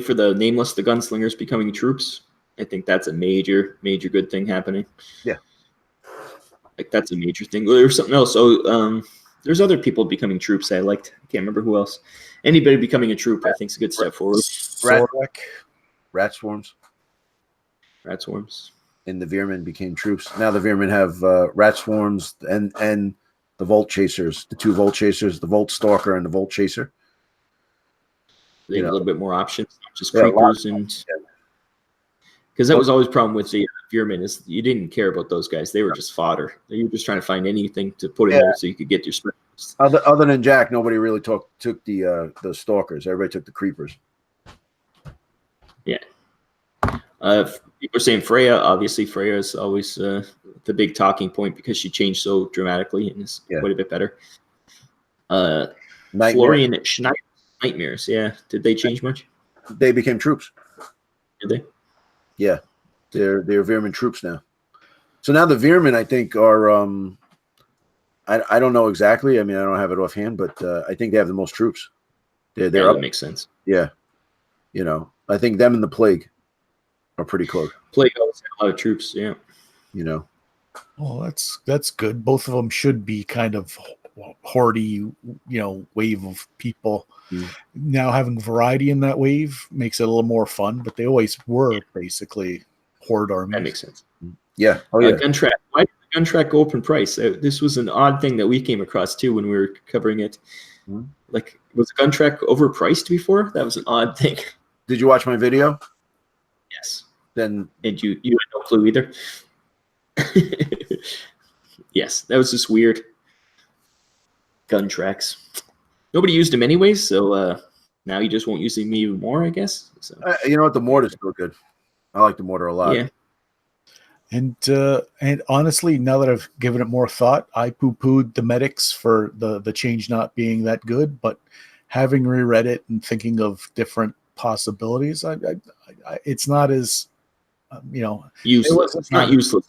for the nameless, the gunslingers becoming troops. I think that's a major good thing happening. Yeah. Like that's a major thing. There's something else. So there's other people becoming troops I liked. I can't remember who else. Anybody becoming a troop, I think, is a good step forward. Rat swarms. Rat swarms. And the Veermen became troops. Now the Veermen have rat swarms and the Volt Chasers, the 2 Volt Chasers, the Volt Stalker and the Volt Chaser. They have a little bit more options, not just creepers and. Because that was always a problem with the Veermen is you didn't care about those guys. They were just fodder. You were just trying to find anything to put in there so you could get your specialists. Other than Jack, nobody really took the stalkers. Everybody took the creepers. Yeah. People are saying Freya. Obviously, Freya is always the big talking point because she changed so dramatically and is quite a bit better. Florian Schneider, Nightmares. Yeah. Did they change much? They became troops. Did they? Yeah, they're Veermen troops now. So now the Veermen, I think, are I don't know exactly. I mean, I don't have it offhand, but I think they have the most troops. They're up. That makes sense. Yeah, I think them and the Plague are pretty close. Plague always had a lot of troops. Yeah, Well, that's good. Both of them should be kind of hordy, wave of people. Now having variety in that wave makes it a little more fun, but they always were basically horde armies. That makes sense. Yeah. Oh yeah. Guntrack. Why did the Guntrack go open price? This was an odd thing that we came across too when we were covering it. Like, was the Guntrack overpriced before? That was an odd thing. Did you watch my video? Yes. Then and you had no clue either. Yes, that was just weird. Guntracks. Nobody used them anyways, so now you just won't use them even more, I guess. So. You know what? The mortar's still good. I like the mortar a lot. Yeah. And honestly, now that I've given it more thought, I poo-pooed the medics for the change not being that good, but having reread it and thinking of different possibilities, it's not as useless. It's not useless.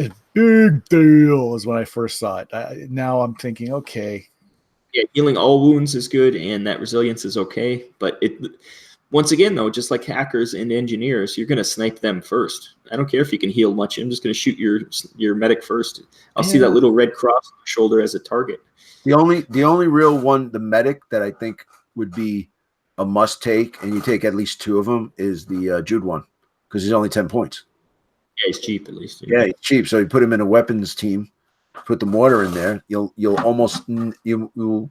A big deal is when I first saw it. Now I'm thinking, okay. Yeah, healing all wounds is good, and that resilience is okay. But once again, though, just like hackers and engineers, you're going to snipe them first. I don't care if you can heal much. I'm just going to shoot your medic first. I'll see that little red cross on the shoulder as a target. The only real one, the medic, that I think would be a must take, and you take at least 2 of them, is the Jude one, because he's only 10 points. Yeah, he's cheap at least. Yeah, he's cheap. So you put him in a weapons team, put the mortar in there. You'll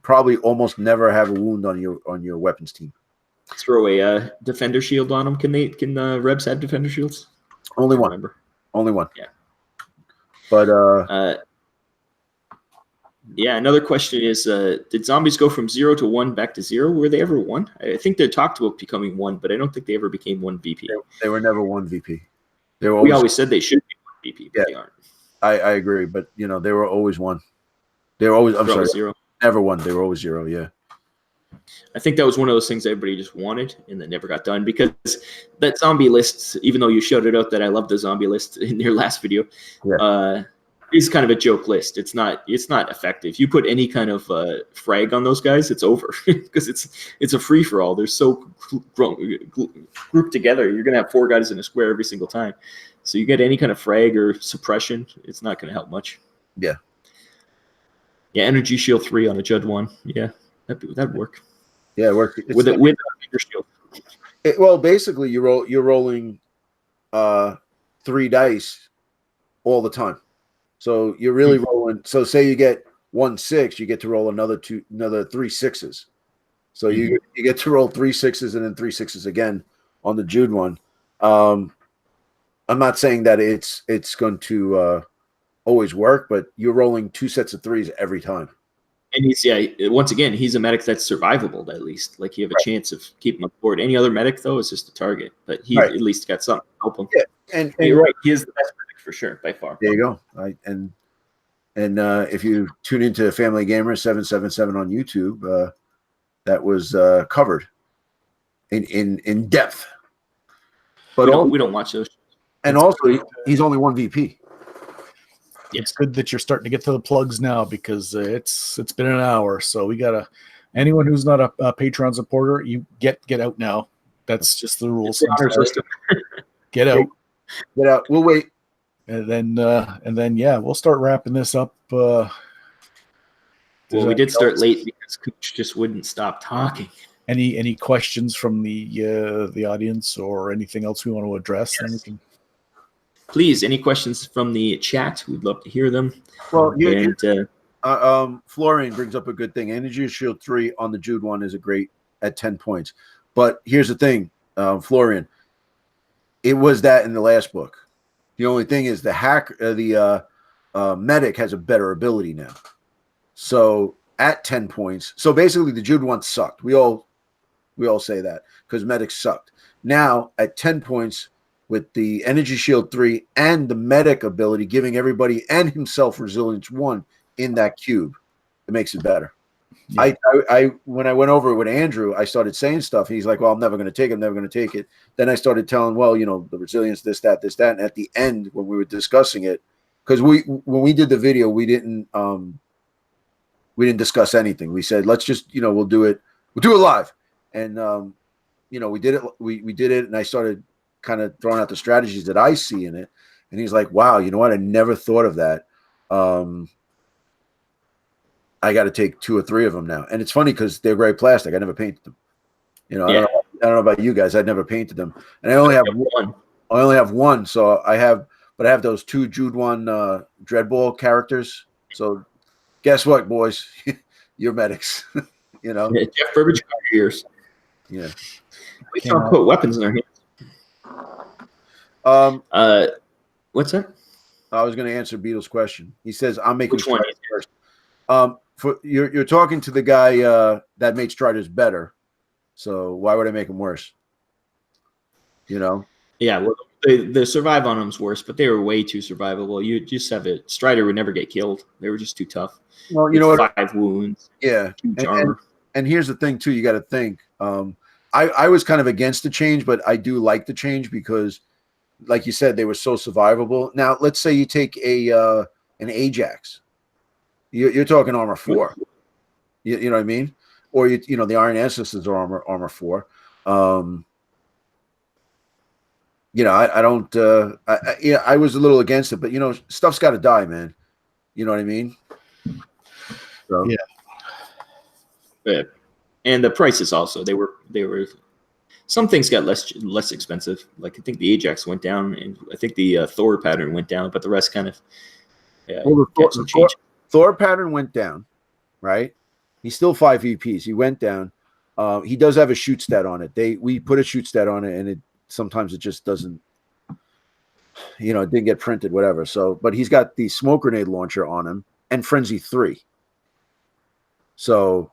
probably almost never have a wound on your weapons team. Throw a defender shield on them. Can Rebs have defender shields? Only one. Remember. Only one. Yeah. But yeah. Another question is: did zombies go from 0 to 1 back to 0? Were they ever 1? I think they talked about becoming 1, but I don't think they ever became 1 VP. They were never 1 VP. We always said they should be 1 VP, but they aren't. I agree, but they were always 1. They were always. I'm sorry, 0. Never 1. They were always 0. Yeah. I think that was one of those things everybody just wanted and that never got done, because that zombie list, even though you shouted out that I love the zombie list in your last video, is kind of a joke list. It's not effective. You put any kind of frag on those guys, it's over, because it's a free for all. They're so grouped together. You're gonna have 4 guys in a square every single time. So you get any kind of frag or suppression, it's not gonna help much. Yeah. Yeah, energy shield 3 on a Judd 1. Yeah. That'd work. Yeah, work with a shield. Well, basically, you're rolling 3 dice all the time, so you're really rolling. So, say you get 1 6, you get to roll another 3 6s. So you get to roll 3 6s and then 3 6s again on the Jude one. I'm not saying that it's going to always work, but you're rolling 2 sets of 3s every time. And once again, he's a medic that's survivable, at least. Like, you have a chance of keeping him aboard. Any other medic, though, is just a target. But he at least got something to help him. Yeah, and you're right. He is the best medic for sure, by far. There you go. And if you tune into Family Gamer 777 on YouTube, that was covered in depth. But we don't watch those. And also, he's only 1 VP. it's good that you're starting to get to the plugs now, because it's been an hour. So we gotta, anyone who's not a Patreon supporter, you get out now. That's just the rules. The honor system. Get out. Get out. We'll wait. And then yeah, we'll start wrapping this up. Well, we did start late because Cooch just wouldn't stop talking. Any questions from the audience or anything else we want to address? Yes. Then we can... Please, any questions from the chat? We'd love to hear them. Well, And Florian brings up a good thing. Energy Shield 3 on the Jude one is a great at 10 points. But here's the thing, Florian. It was that in the last book. The only thing is the medic has a better ability now. So at 10 points, so basically the Jude one sucked. We all say that because medic sucked. Now at 10 points with the Energy Shield 3 and the medic ability, giving everybody and himself Resilience 1 in that cube, it makes it better. Yeah. I when I went over it with Andrew, I started saying stuff. He's like, well, I'm never going to take it. I'm never going to take it. Then I started telling, well, the resilience, this, that. And at the end, when we were discussing it, because when we did the video, we didn't discuss anything. We said, let's just, we'll do it live. And, we did it. We did it. And I started kind of throwing out the strategies that I see in it. And he's like, wow, you know what? I never thought of that. I got to take 2 or 3 of them now. And it's funny because they're gray plastic. I never painted them. I don't know about you guys. I'd never painted them. And I only have one. I only have one. So I have those 2 Jude 1 Dreadball characters. So guess what, boys? You're medics. Yeah, Jeff Burbage got your ears. Yeah. We can't put weapons in our hands. What's that? I was going to answer Beetle's question. He says, I'm making Which one? first. You're talking to the guy that made Striders better, so why would I make him worse? Yeah, well, the survive on them's worse, but they were way too survivable. You just have it. Strider would never get killed. They were just too tough. Well, you know what? 5 wounds. Yeah, huge armor. And here's the thing too. You got to think. I was kind of against the change, but I do like the change because, like you said, they were so survivable. Now, let's say you take an Ajax. You're talking armor 4. You know what I mean? Or the Iron Ancestors are armor 4. I don't. I was a little against it, but stuff's got to die, man. You know what I mean? So. Yeah. And the prices also they were. Some things got less expensive. Like I think the Ajax went down, and I think the Thor pattern went down, but the rest kind of. Yeah, Thor pattern went down, right? He's still 5 VPs. He went down. He does have a shoot stat on it. We put a shoot stat on it, and sometimes it just doesn't. It didn't get printed, whatever. So, but he's got the smoke grenade launcher on him and Frenzy 3. So,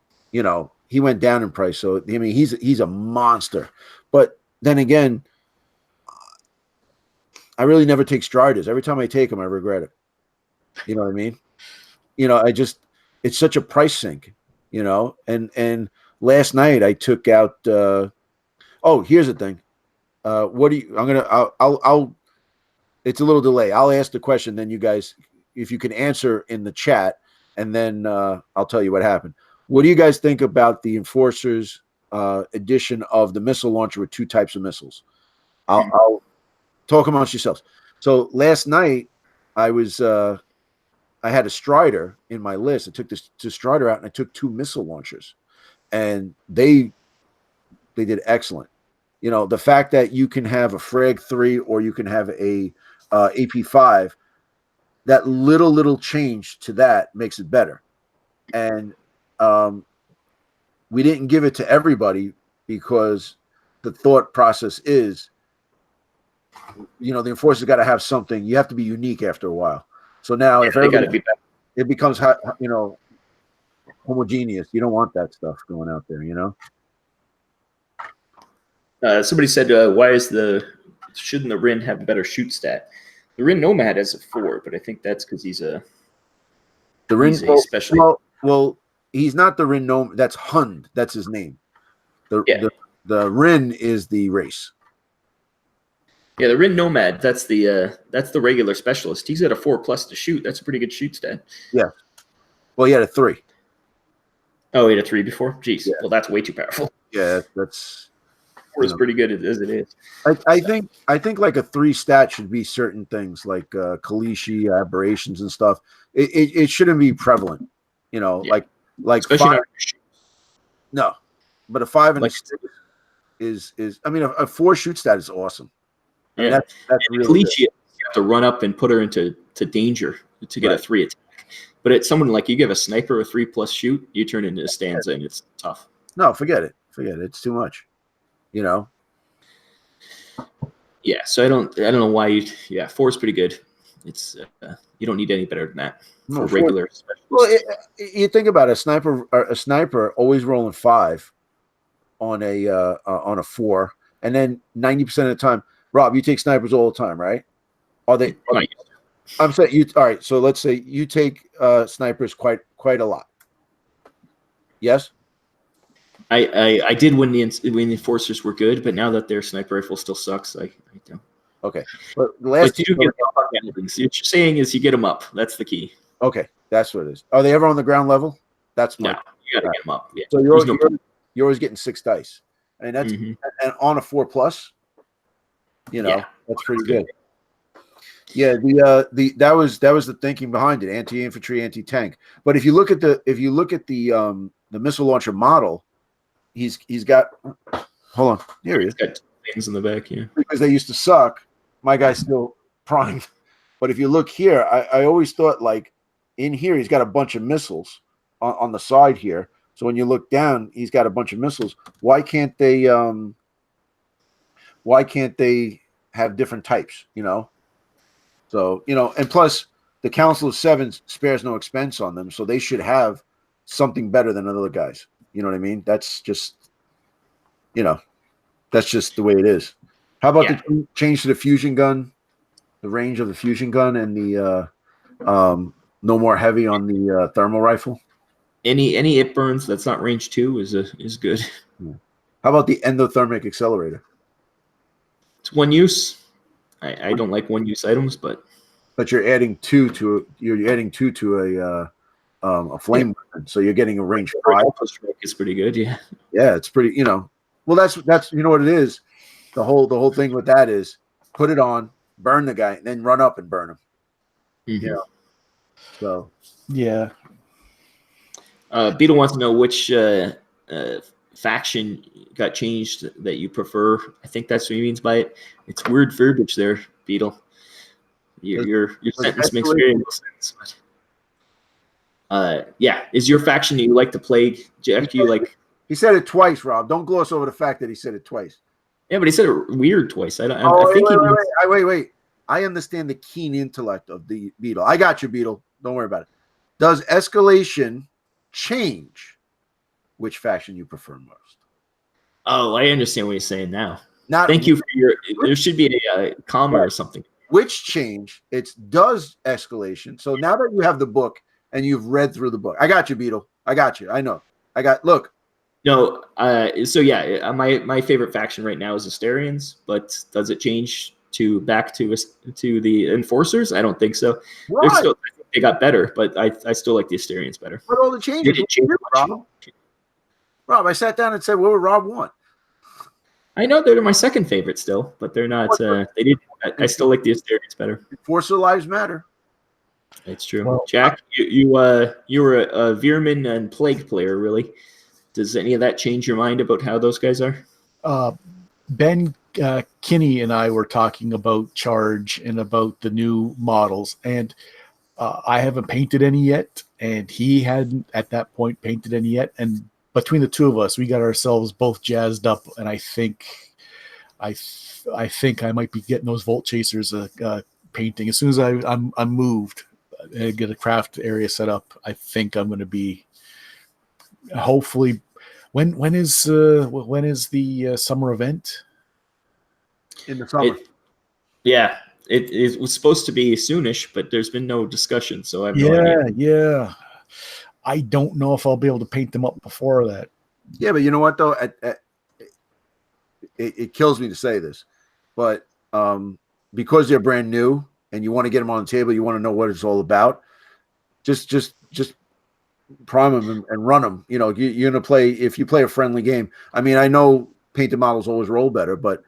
he went down in price. So, I mean, he's a monster. But then again, I really never take Striders. Every time I take them, I regret it. You know what I mean? It's such a price sink, and last night I took out, here's the thing. I'll it's a little delay. I'll ask the question. Then you guys, if you can answer in the chat, and then I'll tell you what happened. What do you guys think about the Enforcers edition of the missile launcher with 2 types of missiles? I'll talk amongst yourselves. So last night I had a Strider in my list. I took this Strider out and I took 2 missile launchers, and they did excellent. The fact that you can have a Frag 3 or you can have a AP5, that little change to that makes it better. And we didn't give it to everybody because the thought process is, the Enforcer's got to have something. You have to be unique after a while. So now, if everybody, it becomes homogeneous. You don't want that stuff going out there. Somebody said, "Why shouldn't the Rin have a better shoot stat?" The Rin Nomad has a 4, but I think that's because he's a special. Well, he's not the Rin Nomad. That's Hund. That's his name. The Rin is the race. Yeah, the Rin Nomad. That's the regular specialist. He's got a 4+ to shoot. That's a pretty good shoot stat. Yeah. Well, he had a 3. Oh, he had a 3 before. Jeez. Yeah. Well, that's way too powerful. Yeah, that's 4 is pretty good as it is. I think like a 3 stat should be certain things like Kalishi, aberrations and stuff. It shouldn't be prevalent, like Especially 5. No, but a 5 and Like- a 6 is I mean a 4 shoot stat is awesome. I mean, Yeah. that's And really Kalichi, you have to run up and put her into danger to get a Right. 3 attack. But it's someone like you give a sniper a 3+ shoot, you turn into a stanza, and it's tough. No, forget it. It's too much. Yeah, so I don't know why you. Yeah, 4 is pretty good. It's you don't need any better than that for No, 4 regular. Well, you think about it, a sniper always rolling 5 on a 4, and then 90% of the time, Rob, you take snipers all the time, right? Are they? Right. I'm saying you. All right, so let's say you take snipers quite a lot. Yes. I did when the enforcers were good, but now that their sniper rifle still sucks, I don't. Okay, but the last But you do get them up on buildings. What you're saying is you get them up. That's the key. okay, that's what it is. Are they ever on the ground level? That's No, my. you got to get them up. Yeah. So you're always getting 6 dice, and that's Mhm. and on a 4+. Yeah. That's pretty good. Yeah, that was the thinking behind it: anti-infantry, anti-tank. But if you look at the missile launcher model, he's got. Hold on, here he is. Got things in the back. Yeah. Because they used to suck. My guy's still primed. But if you look here, I always thought like in here he's got a bunch of missiles on the side here. So when you look down, he's got a bunch of missiles. Why can't they have different types? So and plus the Council of Sevens spares no expense on them, so they should have something better than other guys. You know what I mean? That's just that's just the way it is. How about the change to the fusion gun, the range of the fusion gun, and the no more heavy on the thermal rifle? Any it burns that's not range 2 is good. How about the endothermic accelerator? It's one use. I don't like one use items, but you're adding 2 to a flame weapon, so you're getting a range 5. Strike is pretty good. Yeah. Yeah, it's pretty. Well, that's what it is. The whole thing with that is put it on, burn the guy, and then run up and burn him. Mhm. So Yeah. Beetle wants to know which faction got changed that you prefer. I think that's what he means by it. It's weird verbiage there, Beetle. Your sentence makes very little sense. But, yeah, is your faction that you like to play? Jack, do you like? he said it twice, Rob. Don't gloss over the fact that he said it twice. Yeah, but he said it weird twice. I think wait. I understand the keen intellect of the Beetle. I got you, Beetle. Don't worry about it. Does escalation change which faction you prefer most? Oh, I understand what you're saying now. Not Thank you for your. There should be a comma or something. which change. It's does escalation. So now that you have the book and you've read through the book, I got you, Beetle. I got you. I know. Look. No, so yeah, my favorite faction right now is Asterians, but does it change back to the Enforcers? I don't think so. Why? I think they got better, but I still like the Asterians better. What all the changes? Did it change much? Rob, I sat down and said, what would Rob want? I know they're my second favorite still, but they're not. They did. I still like the Asterians better. Enforcer lives matter. It's true. Well, Jack, you were a Veerman and Plague player, really. Does any of that change your mind about how those guys are? Ben Kinney and I were talking about Charge and about the new models, and I haven't painted any yet, and he hadn't at that point painted any yet. And between the two of us, we got ourselves both jazzed up, and I think I might be getting those Volt Chasers painting as soon as I'm moved and get a craft area set up. I think I'm going to be hopefully. When is the summer event? In the summer. It was supposed to be soonish, but there's been no discussion, so I have no idea. Yeah. I don't know if I'll be able to paint them up before that. Yeah, but you know what though? It kills me to say this, but because they're brand new and you want to get them on the table, you want to know what it's all about. Just prime them and run them. You know, you're gonna play if you play a friendly game. I mean, I know painted models always roll better, but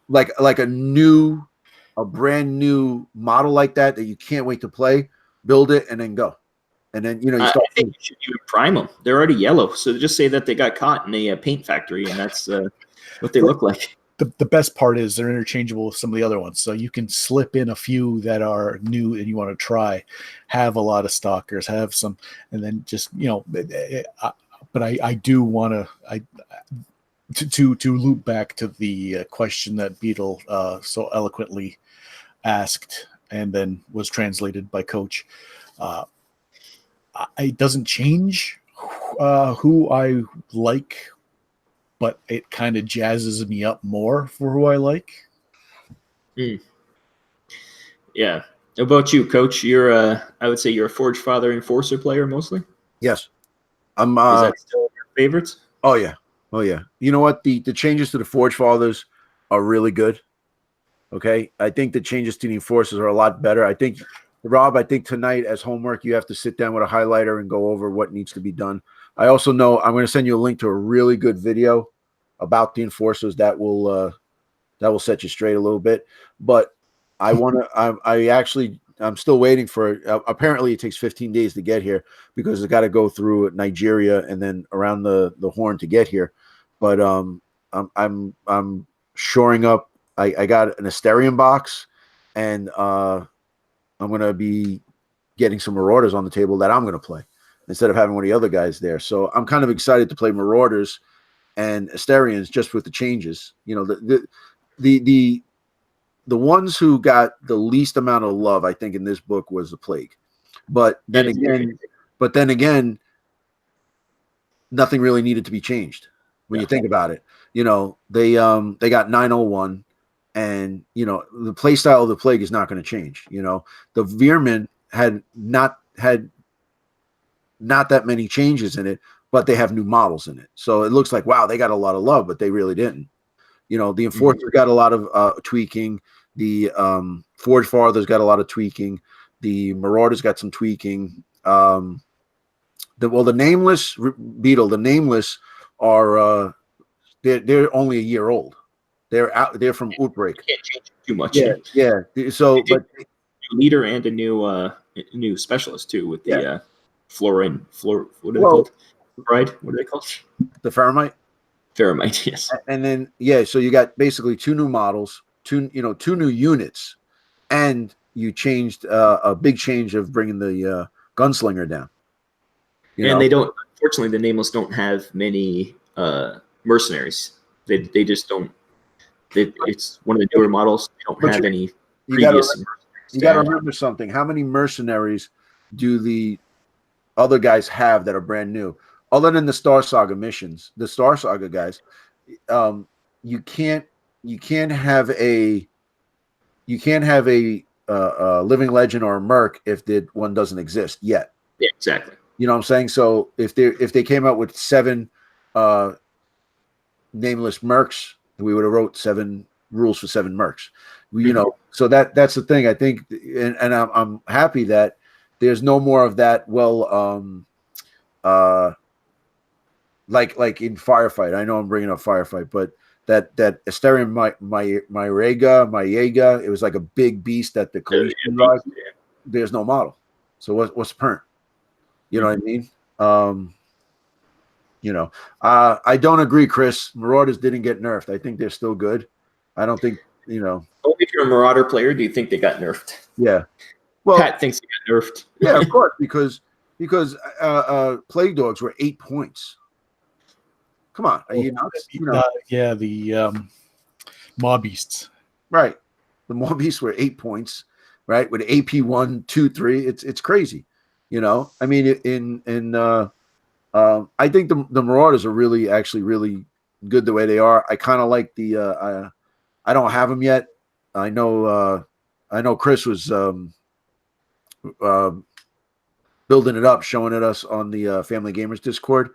like a brand new model like that you can't wait to play, build it and then go. And then, you know, you start. I think you should even prime them. They're already yellow, so just say that they got caught in a paint factory, and that's what they look like. The best part is they're interchangeable with some of the other ones, so you can slip in a few that are new and you want to try, have a lot of stalkers, have some, and then just, you know. But I do want to loop back to the question that Beetle so eloquently asked and then was translated by Coach. It doesn't change who I like, but it kind of jazzes me up more for who I like. Yeah. How about you, Coach? You're I would say you're a Forge Father Enforcer player mostly. Yes. I'm Is that still your favorites? Oh yeah. You know what? The changes to the Forge Fathers are really good. Okay. I think the changes to the Enforcers are a lot better. I think, Rob, tonight as homework, you have to sit down with a highlighter and go over what needs to be done. I also know I'm going to send you a link to a really good video about the Enforcers that will set you straight a little bit. But I want to, I'm still waiting for it. Apparently it takes 15 days to get here because it's got to go through Nigeria and then around the Horn to get here. But I'm shoring up. I got an Asterion box, and I'm going to be getting some Marauders on the table that I'm going to play instead of having one of the other guys there. So I'm kind of excited to play Marauders and Asterions just with the changes. You know, the ones who got the least amount of love, I think, in this book was the Plague. But then again, nothing really needed to be changed when you think about it. You know, they got 901. And, you know, the play style of the Plague is not going to change. You know, the Veermen had not that many changes in it, but they have new models in it. So it looks like, wow, they got a lot of love, but they really didn't. You know, the Enforcer got a lot of tweaking. The Forge Fathers got a lot of tweaking. The Marauders got some tweaking. The Nameless, Beetle, the Nameless are they're only a year old. They're from Outbreak. Can't change too much. Yeah. So, but leader and a new specialist too with the Florin. What are they called? Right? What are they called? The Faramite. Faramite, yes. And then so you got basically two new models, two new units, and you changed a big change of bringing the gunslinger down. They don't. Unfortunately, the Nameless don't have many mercenaries. They just don't. It's one of the newer models. They don't have any previous. You got to remember something. How many mercenaries do the other guys have that are brand new? Other than the Star Saga missions, the Star Saga guys, you can't have a living legend or a merc if one doesn't exist yet. Yeah, exactly. You know what I'm saying? So if they came out with 7 nameless mercs, we would have wrote 7 rules for 7 mercs. You know, so that's the thing. I think, and I'm happy that there's no more of that. Well, like in Firefight. I know I'm bringing up Firefight, but that Asterion Maega, it was like a big beast that the Khaleesi drive. There's no model. So what's the point? You know what I mean? You know, I don't agree, Chris. Marauders didn't get nerfed. I think they're still good. I don't think, you know. Only if you're a Marauder player, do you think they got nerfed? Yeah. Well, Pat thinks they got nerfed. Yeah, of course, because Plague Dogs were 8 points. Come on, the Mob Beasts. Right. The Mob Beasts were 8 points, right? With AP 1, 2, 3. It's crazy. You know, I mean, I think the Marauders are really good the way they are. I kind of like the I don't have them yet. I know Chris was building it up, showing it us on the Family Gamers Discord.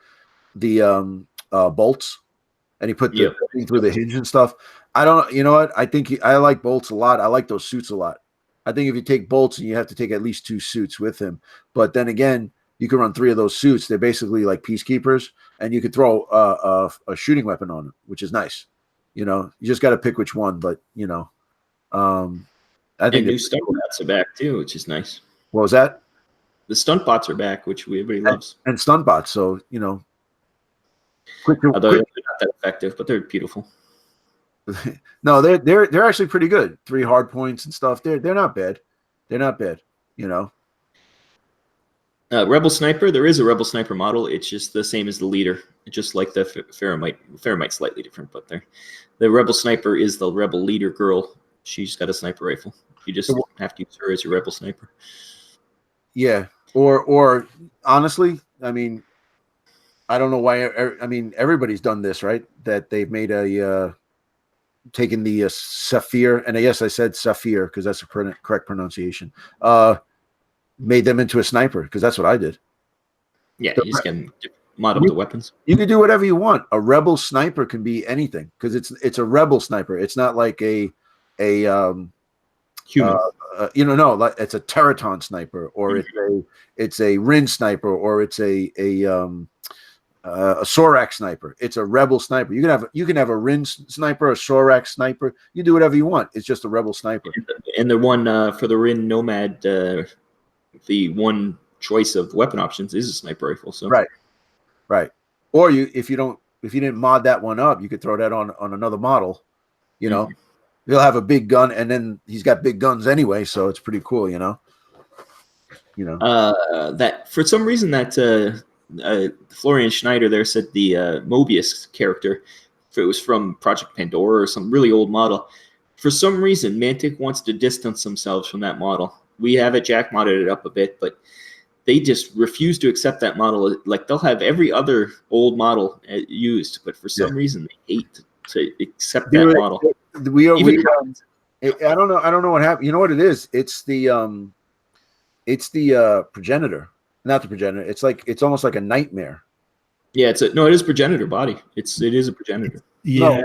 The bolts, and he put the Yep. thing through the hinge and stuff. I don't. You know what? I think I like bolts a lot. I like those suits a lot. I think if you take bolts, and you have to take at least 2 suits with him. But then again, you can run 3 of those suits. They're basically like peacekeepers, and you could throw a shooting weapon on them, which is nice. You know, you just got to pick which one. But you know, I think And new stunt bots are back too, which is nice. what was that? The stunt bots are back, which everybody loves. And stun bots. So you know, Although they're not that effective, but they're beautiful. No, they're actually pretty good. 3 hard points and stuff. They're not bad. They're not bad. You know. Rebel Sniper, there is a Rebel Sniper model. It's just the same as the leader, just like the Faramite. Faramite's slightly different, but the Rebel Sniper is the Rebel leader girl. She's got a sniper rifle. You just have to use her as your Rebel Sniper. Yeah. Or honestly, I mean, I don't know why. I mean, everybody's done this, right? That they've made taken the Sapphire, and yes, I said Sapphire because that's the correct pronunciation. Made them into a sniper because that's what I did. Yeah, you just can mod up the weapons. You can do whatever you want. A rebel sniper can be anything because it's a rebel sniper. It's not like a Human. No, like it's a Teraton sniper, or it's a Rin sniper, or it's a Sorak sniper. It's a rebel sniper. You can have a Rin sniper, a Sorak sniper. You do whatever you want. It's just a rebel sniper. And the one for the Rin Nomad, the one choice of weapon options is a sniper rifle. So right. Or if you didn't mod that one up, you could throw that on another model. You know, he'll have a big gun, and then he's got big guns anyway, so it's pretty cool. You know. That for some reason that. Florian Schneider there said the Mobius character, if it was from Project Pandora or some really old model, for some reason Mantic wants to distance themselves from that model. We have it Jack modded it up a bit, but they just refuse to accept that model. Like they'll have every other old model used, but for some reason they hate to accept that model. I don't know what happened. You know what it is? It's the progenitor. Not the progenitor. It's almost like a nightmare. Yeah, it is progenitor body. It is a progenitor. Yeah,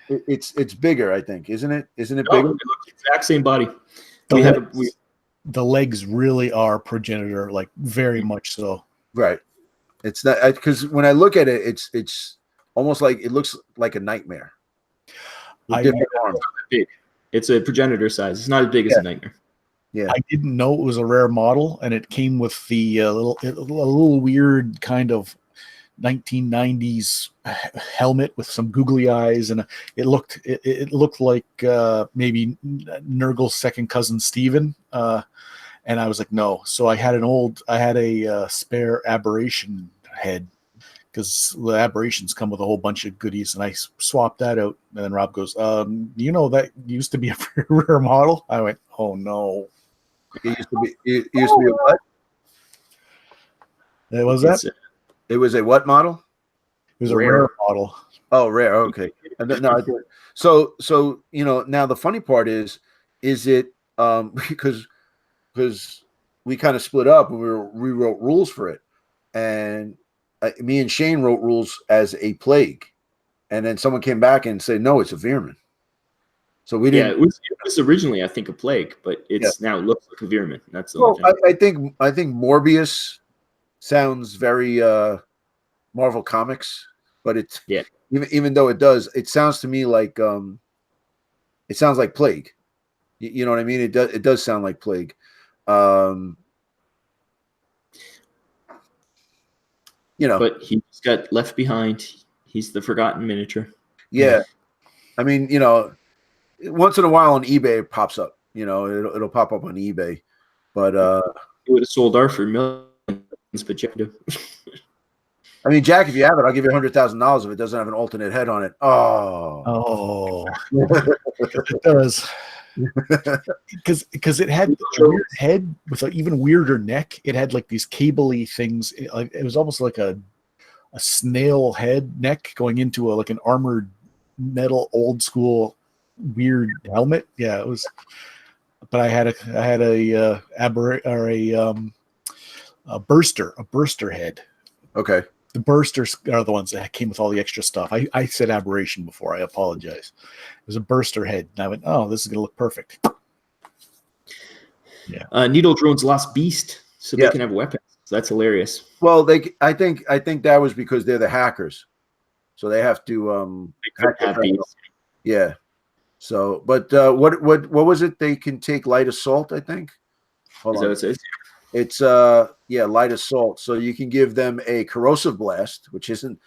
no, it's bigger. I think, isn't it? Isn't it No, bigger? it looks the exact same body. The legs really are progenitor, like very much so. Right. It's not because when I look at it, it's almost like it looks like a nightmare. Different arms. Big. It's a progenitor size. It's not as big as a nightmare. Yeah, I didn't know it was a rare model, and it came with the a little weird kind of 1990s helmet with some googly eyes, and it looked like maybe Nurgle's second cousin Steven. And I was like, no. So I had a spare aberration head because the aberrations come with a whole bunch of goodies, and I swapped that out. And then Rob goes, that used to be a rare model. I went, oh no. It used to be a what? It was that? It was a what model? It was a rare model. Oh, rare. Okay. No, I did. So now the funny part is it because we kind of split up and we rewrote rules for it, and me and Shane wrote rules as a plague, and then someone came back and said no, it's a Veerman. So we didn't. Yeah, it was originally I think a plague, but it's now looks like a Veerman. That's the I think Morbius sounds very Marvel Comics, but it's even though it sounds to me like it sounds like plague. You know what I mean? It does sound like plague. But he just got left behind. He's the forgotten miniature. Yeah, I mean, once in a while on eBay it pops up. It'll pop up on eBay, but it would have sold our for millions, but Jack do. I mean, Jack, if you have it, I'll give you $100,000 if it doesn't have an alternate head on it. Oh, it does. Because it had a weird head with an even weirder neck. It had like these cable-y things. It was almost like a snail head neck going into like an armored metal old school weird helmet. Yeah, it was. But I had a burster head. Okay. The bursters are the ones that came with all the extra stuff. I said aberration before. I apologize. It was a burster head, and I went, "Oh, this is going to look perfect." Yeah. Needle Drone's lost beast, so Yeah. they can have weapons. So that's hilarious. Well, I think that was because they're the hackers, so they have to hack Have their- beast. Yeah. So, but what was it? They can take light assault, I think. Hold Is that on. what it says? It's light assault. So you can give them a corrosive blast, which isn't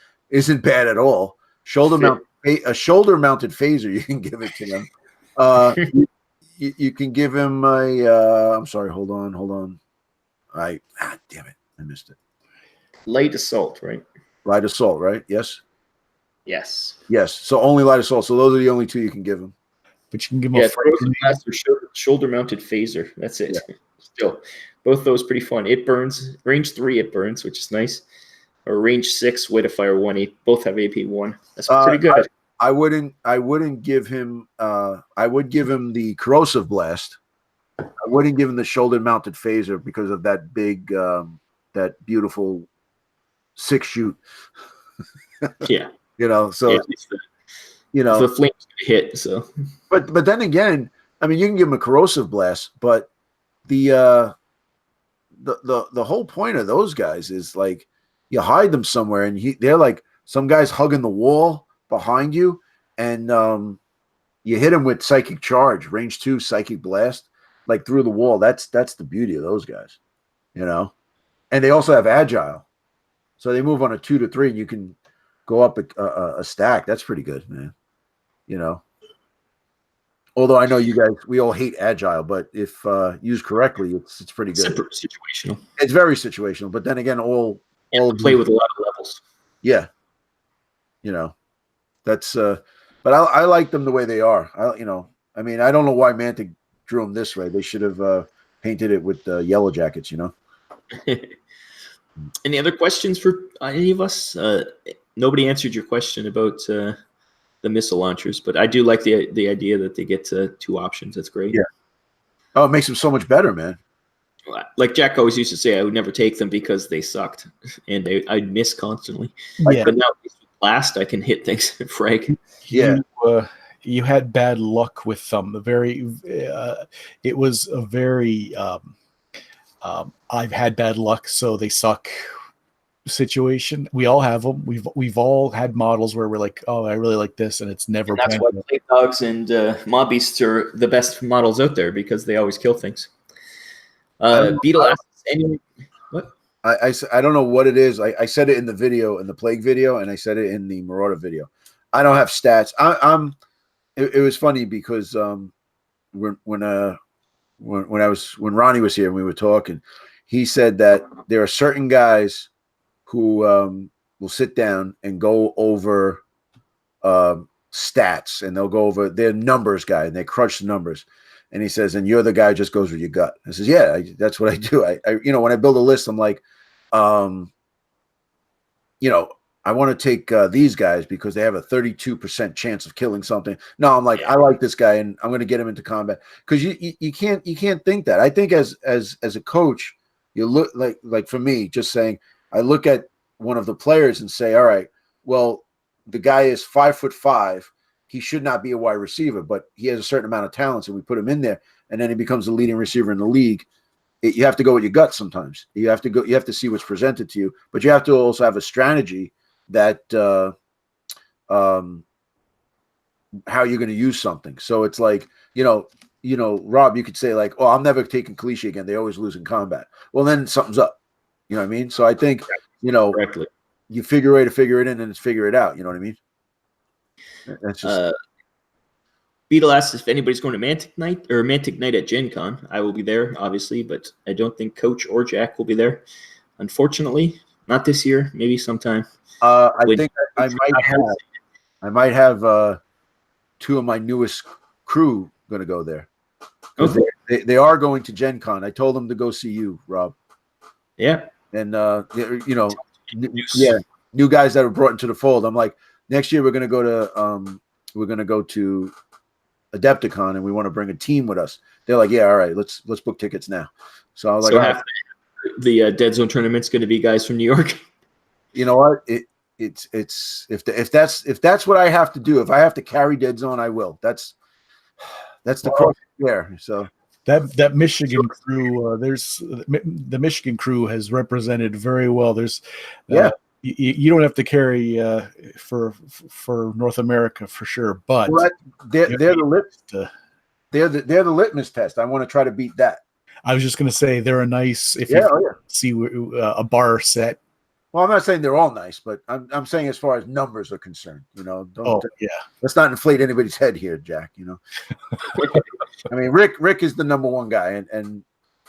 bad at all. A shoulder mounted phaser, you can give it to them. You can give him a I'm sorry, hold on. Damn it. I missed it. Light assault, right? Light assault, right? Yes. Yes. Yes. So only light assault. So those are the only two you can give him. But you can give them Yeah, a frightened corrosive blast or shoulder-mounted phaser. That's it. Yeah. Still, both those pretty fun. It burns range 3. It burns, which is nice. Or range 6, way to fire 1. Both have AP 1. That's pretty good. I wouldn't give him. I would give him the corrosive blast. I wouldn't give him the shoulder-mounted phaser because of that big, that beautiful 6-shoot. Yeah. You know, so Yeah, the flame's gonna hit. So, but then again, I mean, you can give him a corrosive blast, but the whole point of those guys is like you hide them somewhere, and they're like some guys hugging the wall behind you, and you hit them with psychic charge, range 2 psychic blast, like through the wall. That's the beauty of those guys, you know. And they also have agile, so they move on a 2 to 3, and you can go up a stack. That's pretty good, man. You know. Although I know you guys, we all hate agile, but if used correctly, it's pretty good. situational. It's very situational, but then again, all Play with a lot of levels. Yeah, you know, that's. But I like them the way they are. I mean, I don't know why Mantic drew them this way. They should have painted it with yellow jackets. You know. Any other questions for any of us? Nobody answered your question about the missile launchers, but I do like the idea that they get 2 options. That's great. Yeah. Oh, it makes them so much better, man. Like Jack always used to say, I would never take them because they sucked and I'd miss constantly. Yeah. But now with blast, I can hit things. Frag. Yeah. You had bad luck with them. It was a very I've had bad luck, so they suck situation. We all have them. We've all had models where we're like, oh, I really like this, and it's never. And that's why Plague Dogs and Mob Beasts are the best models out there because they always kill things. Beetle Assets. What? I don't know what it is. I said it in the video, in the Plague video, and I said it in the Marauder video. I don't have stats. It was funny because when Ronnie was here and we were talking, he said that there are certain guys who will sit down and go over stats, and they'll go over their numbers guy, and they crunch the numbers. And he says, and you're the guy who just goes with your gut. I says, yeah, that's what I do. I when I build a list, I'm like, I want to take these guys because they have a 32% chance of killing something. No, I'm like, I like this guy, and I'm going to get him into combat because you can't think that. I think as a coach, you look like for me, just saying, I look at one of the players and say, all right, well, the guy is 5'5". He should not be a wide receiver, but he has a certain amount of talents, and we put him in there, and then he becomes the leading receiver in the league. You have to go with your gut sometimes. You have to see what's presented to you, but you have to also have a strategy that how you're going to use something. So it's like, Rob, you could say like, oh, I'm never taking Cliche again. They always lose in combat. Well, then something's up. You know what I mean? So I think, Correctly. you figure a way to figure it in and figure it out. You know what I mean? That's just Beetle asks if anybody's going to Mantic Night at Gen Con. I will be there, obviously, but I don't think Coach or Jack will be there. Unfortunately, not this year. Maybe sometime. I think I might have 2 of my newest crew going to go there. Okay. They are going to Gen Con. I told them to go see you, Rob. Yeah. And new guys that were brought into the fold. I'm like, next year we're going to go to Adepticon, and we want to bring a team with us. They're like, yeah, all right, let's book tickets now. So I was like, half the Deadzone tournament's going to be guys from New York. you know what? It's if that's what I have to do, if I have to carry Deadzone, I will. That's the cross there. So that Michigan crew, the Michigan crew has represented very well. There's you don't have to carry for North America for sure, but they're the litmus test. I want to try to beat that. I was just going to say they're a nice if you see a bar set. Well, I'm not saying they're all nice, but I'm saying as far as numbers are concerned, let's not inflate anybody's head here, Jack. I mean, Rick is the number one guy, and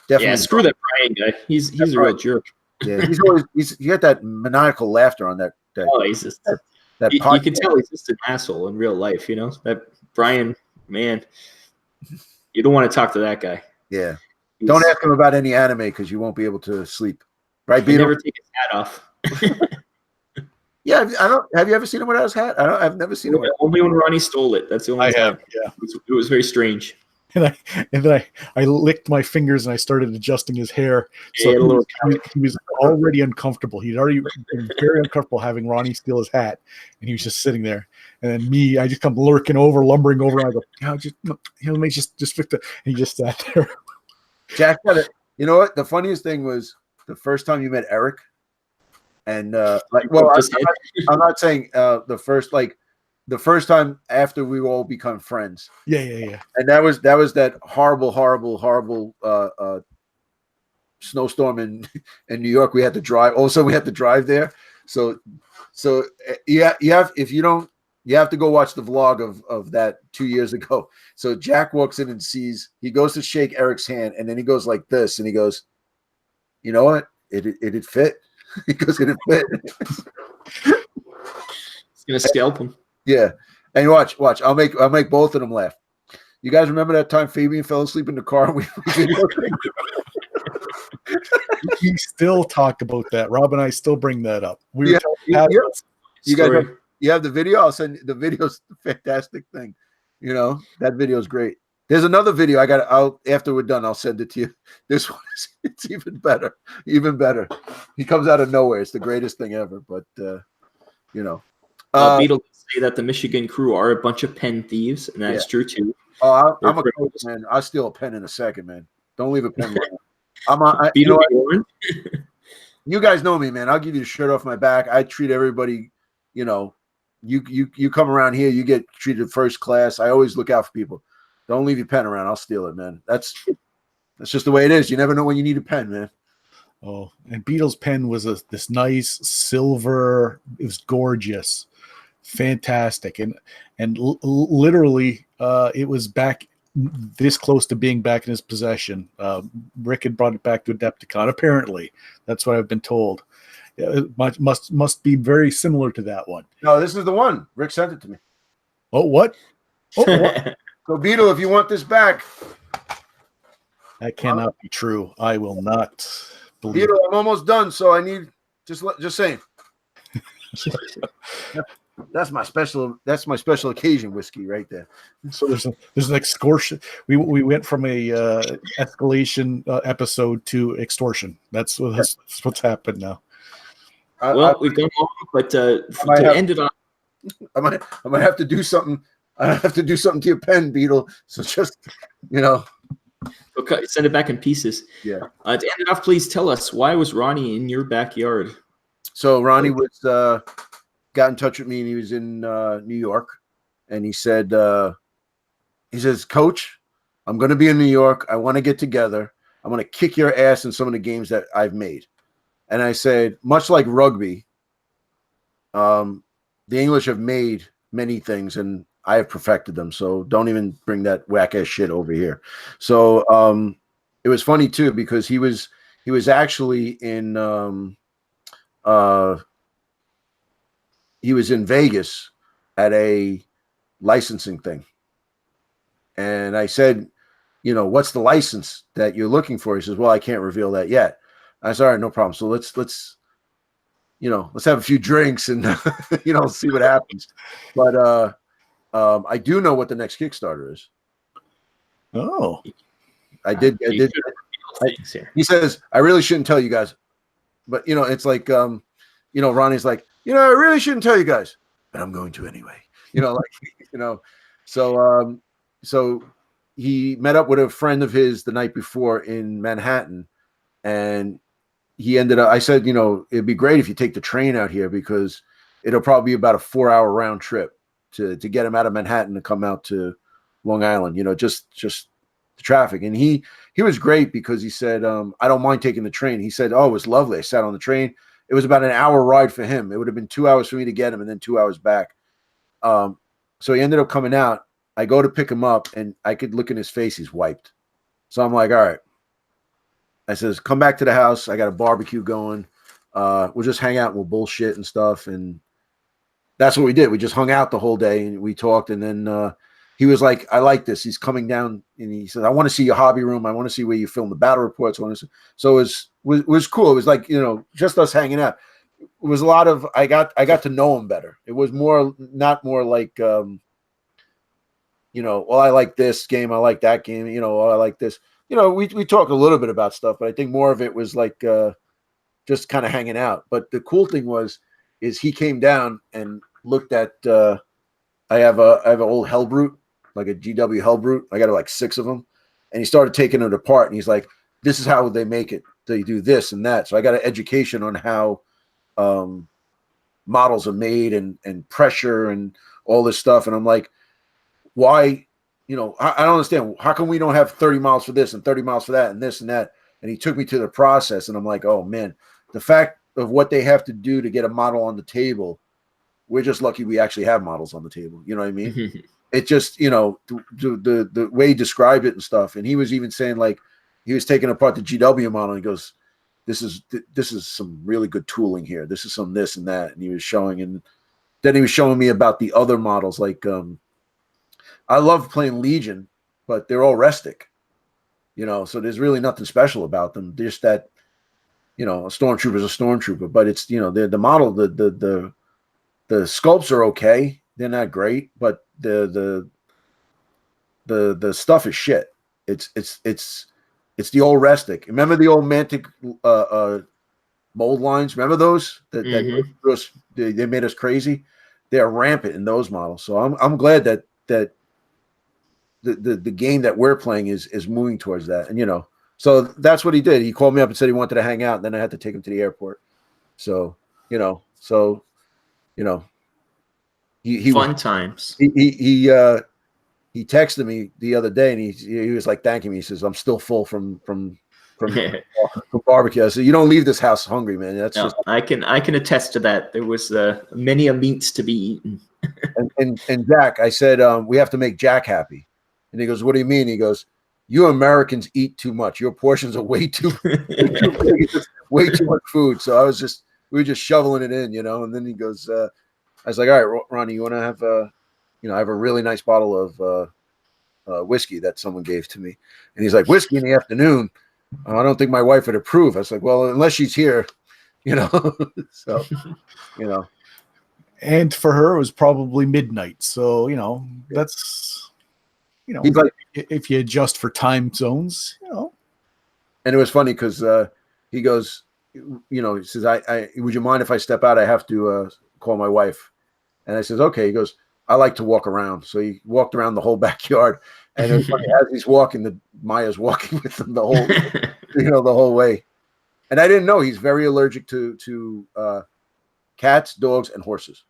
definitely screw that Brian guy. He's a real jerk. Yeah, he's got that maniacal laughter on that. He's just that you can tell he's just an asshole in real life. That Brian, man, you don't want to talk to that guy. Yeah, don't ask him about any anime because you won't be able to sleep. Right, Beetle? Never take his hat off. Yeah, I don't. Have you ever seen him without his hat? I've never seen him. Only when Ronnie stole it. That's the only time. Have. Yeah, it was very strange. And then I licked my fingers and I started adjusting his hair. So he was already uncomfortable. He'd already been very uncomfortable having Ronnie steal his hat, and he was just sitting there. And then I just come lumbering over. And I go, let me just fix it. And he just sat there. Jack got it. You know what? The funniest thing was the first time you met Eric, and I'm not saying the first time after we all become friends. Yeah. And that was that horrible snowstorm in New York. We had to drive. Also, we had to drive there. So you have to go watch the vlog of that 2 years ago. So Jack walks in and he goes to shake Eric's hand, and then he goes like this, and he goes, "You know what? It fit." He goes, "It fit." It's gonna scalp him. Yeah, and watch. I'll make both of them laugh. You guys remember that time Fabian fell asleep in the car? We still talk about that. Rob and I still bring that up. You have the video? I'll send the video's a fantastic thing. That video is great. There's another video after we're done, I'll send it to you. This one it's even better. He comes out of nowhere. It's the greatest thing ever. But Beetle say that the Michigan crew are a bunch of pen thieves, and that's true too. Oh, I'm a coach, man. I'll steal a pen in a second, man. Don't leave a pen. You guys know me, man. I'll give you the shirt off my back. I treat everybody. You come around here, you get treated first class. I always look out for people. Don't leave your pen around. I'll steal it, man. That's just the way it is. You never know when you need a pen, man. Oh, and Beetle's pen was this nice silver. It was gorgeous, fantastic, and literally, it was back this close to being back in his possession. Rick had brought it back to Adepticon. Apparently, that's what I've been told. It must be very similar to that one. No, this is the one. Rick sent it to me. Oh, what? Oh, what? So, Beetle, if you want this back, that cannot be true. I will not believe. Beetle, I'm almost done, so I need just saying. That's my special occasion whiskey right there. So there's an extortion. We went from a escalation episode to extortion. That's what's happened now. We've gone long, but to end it on, I might have to do something. I have to do something to your pen, Beetle. So just okay, send it back in pieces. Yeah. To end it off, please tell us, why was Ronnie in your backyard? So Ronnie got in touch with me, and he was in New York, and he says, "Coach, I'm going to be in New York. I want to get together. I'm going to kick your ass in some of the games that I've made." And I said, much like rugby, the English have made many things, and I have perfected them. So don't even bring that whack ass shit over here. So it was funny too, because he was actually in he was in Vegas at a licensing thing. And I said, what's the license that you're looking for? He says, well, I can't reveal that yet. I said, all right, no problem. So let's have a few drinks and see what happens. But I do know what the next Kickstarter is. Oh, I did. He says, I really shouldn't tell you guys, but it's like, Ronnie's like, I really shouldn't tell you guys, but I'm going to anyway. So he met up with a friend of his the night before in Manhattan, and he ended up. I said, it'd be great if you take the train out here because it'll probably be about a 4-hour round trip to get him out of Manhattan to come out to Long Island. Just the traffic. And he was great because he said, I don't mind taking the train. He said, oh, it was lovely. I sat on the train. It was about an hour ride for him. It would have been 2 hours for me to get him and then 2 hours back. So he ended up coming out. I go to pick him up and I could look in his face. He's wiped. So I'm like, all right. I says, come back to the house. I got a barbecue going. We'll just hang out and we'll bullshit and stuff. And that's what we did. We just hung out the whole day and we talked. And then he was like, I like this. He's coming down and he said, I want to see your hobby room. I want to see where you film the battle reports. So it was cool. It was like, just us hanging out. It was a lot of, I got to know him better. It was not more like, well, I like this game. I like that game. I like this. We talked a little bit about stuff, but I think more of it was like just kind of hanging out. But the cool thing is he came down and looked at. I have an old Hellbrute, like a GW Hellbrute. I got like 6 of them, and he started taking it apart. And he's like, "This is how they make it. They do this and that." So I got an education on how models are made and pressure and all this stuff. And I'm like, why? I don't understand. How come we don't have 30 miles for this and 30 miles for that and this and that? And he took me to the process, and I'm like, oh man, the fact of what they have to do to get a model on the table, we're just lucky we actually have models on the table. You know what I mean? It just, the way he described it and stuff. And he was even saying like he was taking apart the GW model and he goes, this is some really good tooling here. This is some this and that. And he was showing, and then he was showing me about the other models like I love playing Legion, but they're all rustic, so there's really nothing special about them. Just that, a stormtrooper is a stormtrooper, but it's, the model, the sculpts are okay. They're not great, but the stuff is shit. It's the old rustic. Remember the old Mantic mold lines? Remember those that they made us crazy? They're rampant in those models. So I'm glad that the game that we're playing is moving towards that. And so that's what he did. He called me up and said he wanted to hang out, and then I had to take him to the airport. So he fun times. He texted me the other day, and he was like thanking me. He says, I'm still full from barbecue. I said, you don't leave this house hungry, man. That's just I can attest to that. There was many a meats to be eaten. and Jack, I said, we have to make Jack happy. And he goes, what do you mean? He goes, you Americans eat too much. Your portions are way too big. Way too much food. So we were just shoveling it in, and then he goes, I was like, all right, Ronnie, you want to have I have a really nice bottle of whiskey that someone gave to me. And he's like, whiskey in the afternoon? I don't think my wife would approve. I was like, well, unless she's here, so, And for her, it was probably midnight. So, that's, he's like, if you adjust for time zones, And it was funny because he goes, he says, I would you mind if I step out? I have to call my wife. And I says, okay. He goes, I like to walk around. So he walked around the whole backyard. And it was funny, as he's walking, Maya's walking with him the whole, the whole way. And I didn't know he's very allergic to cats, dogs, and horses.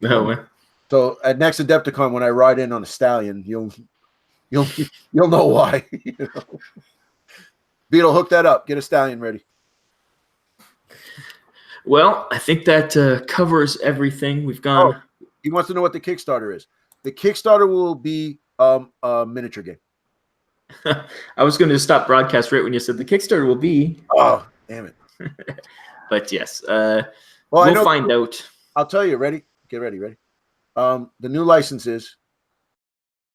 No. So at next Adepticon, when I ride in on a stallion, you'll know why. Beetle, hook that up. Get a stallion ready. Well, I think that covers everything. We've gone. Oh, he wants to know what the Kickstarter is. The Kickstarter will be a miniature game. I was going to stop broadcast right when you said the Kickstarter will be. Oh, damn it. But yes, well, we'll find out. I'll tell you. Ready? Get ready. The new licenses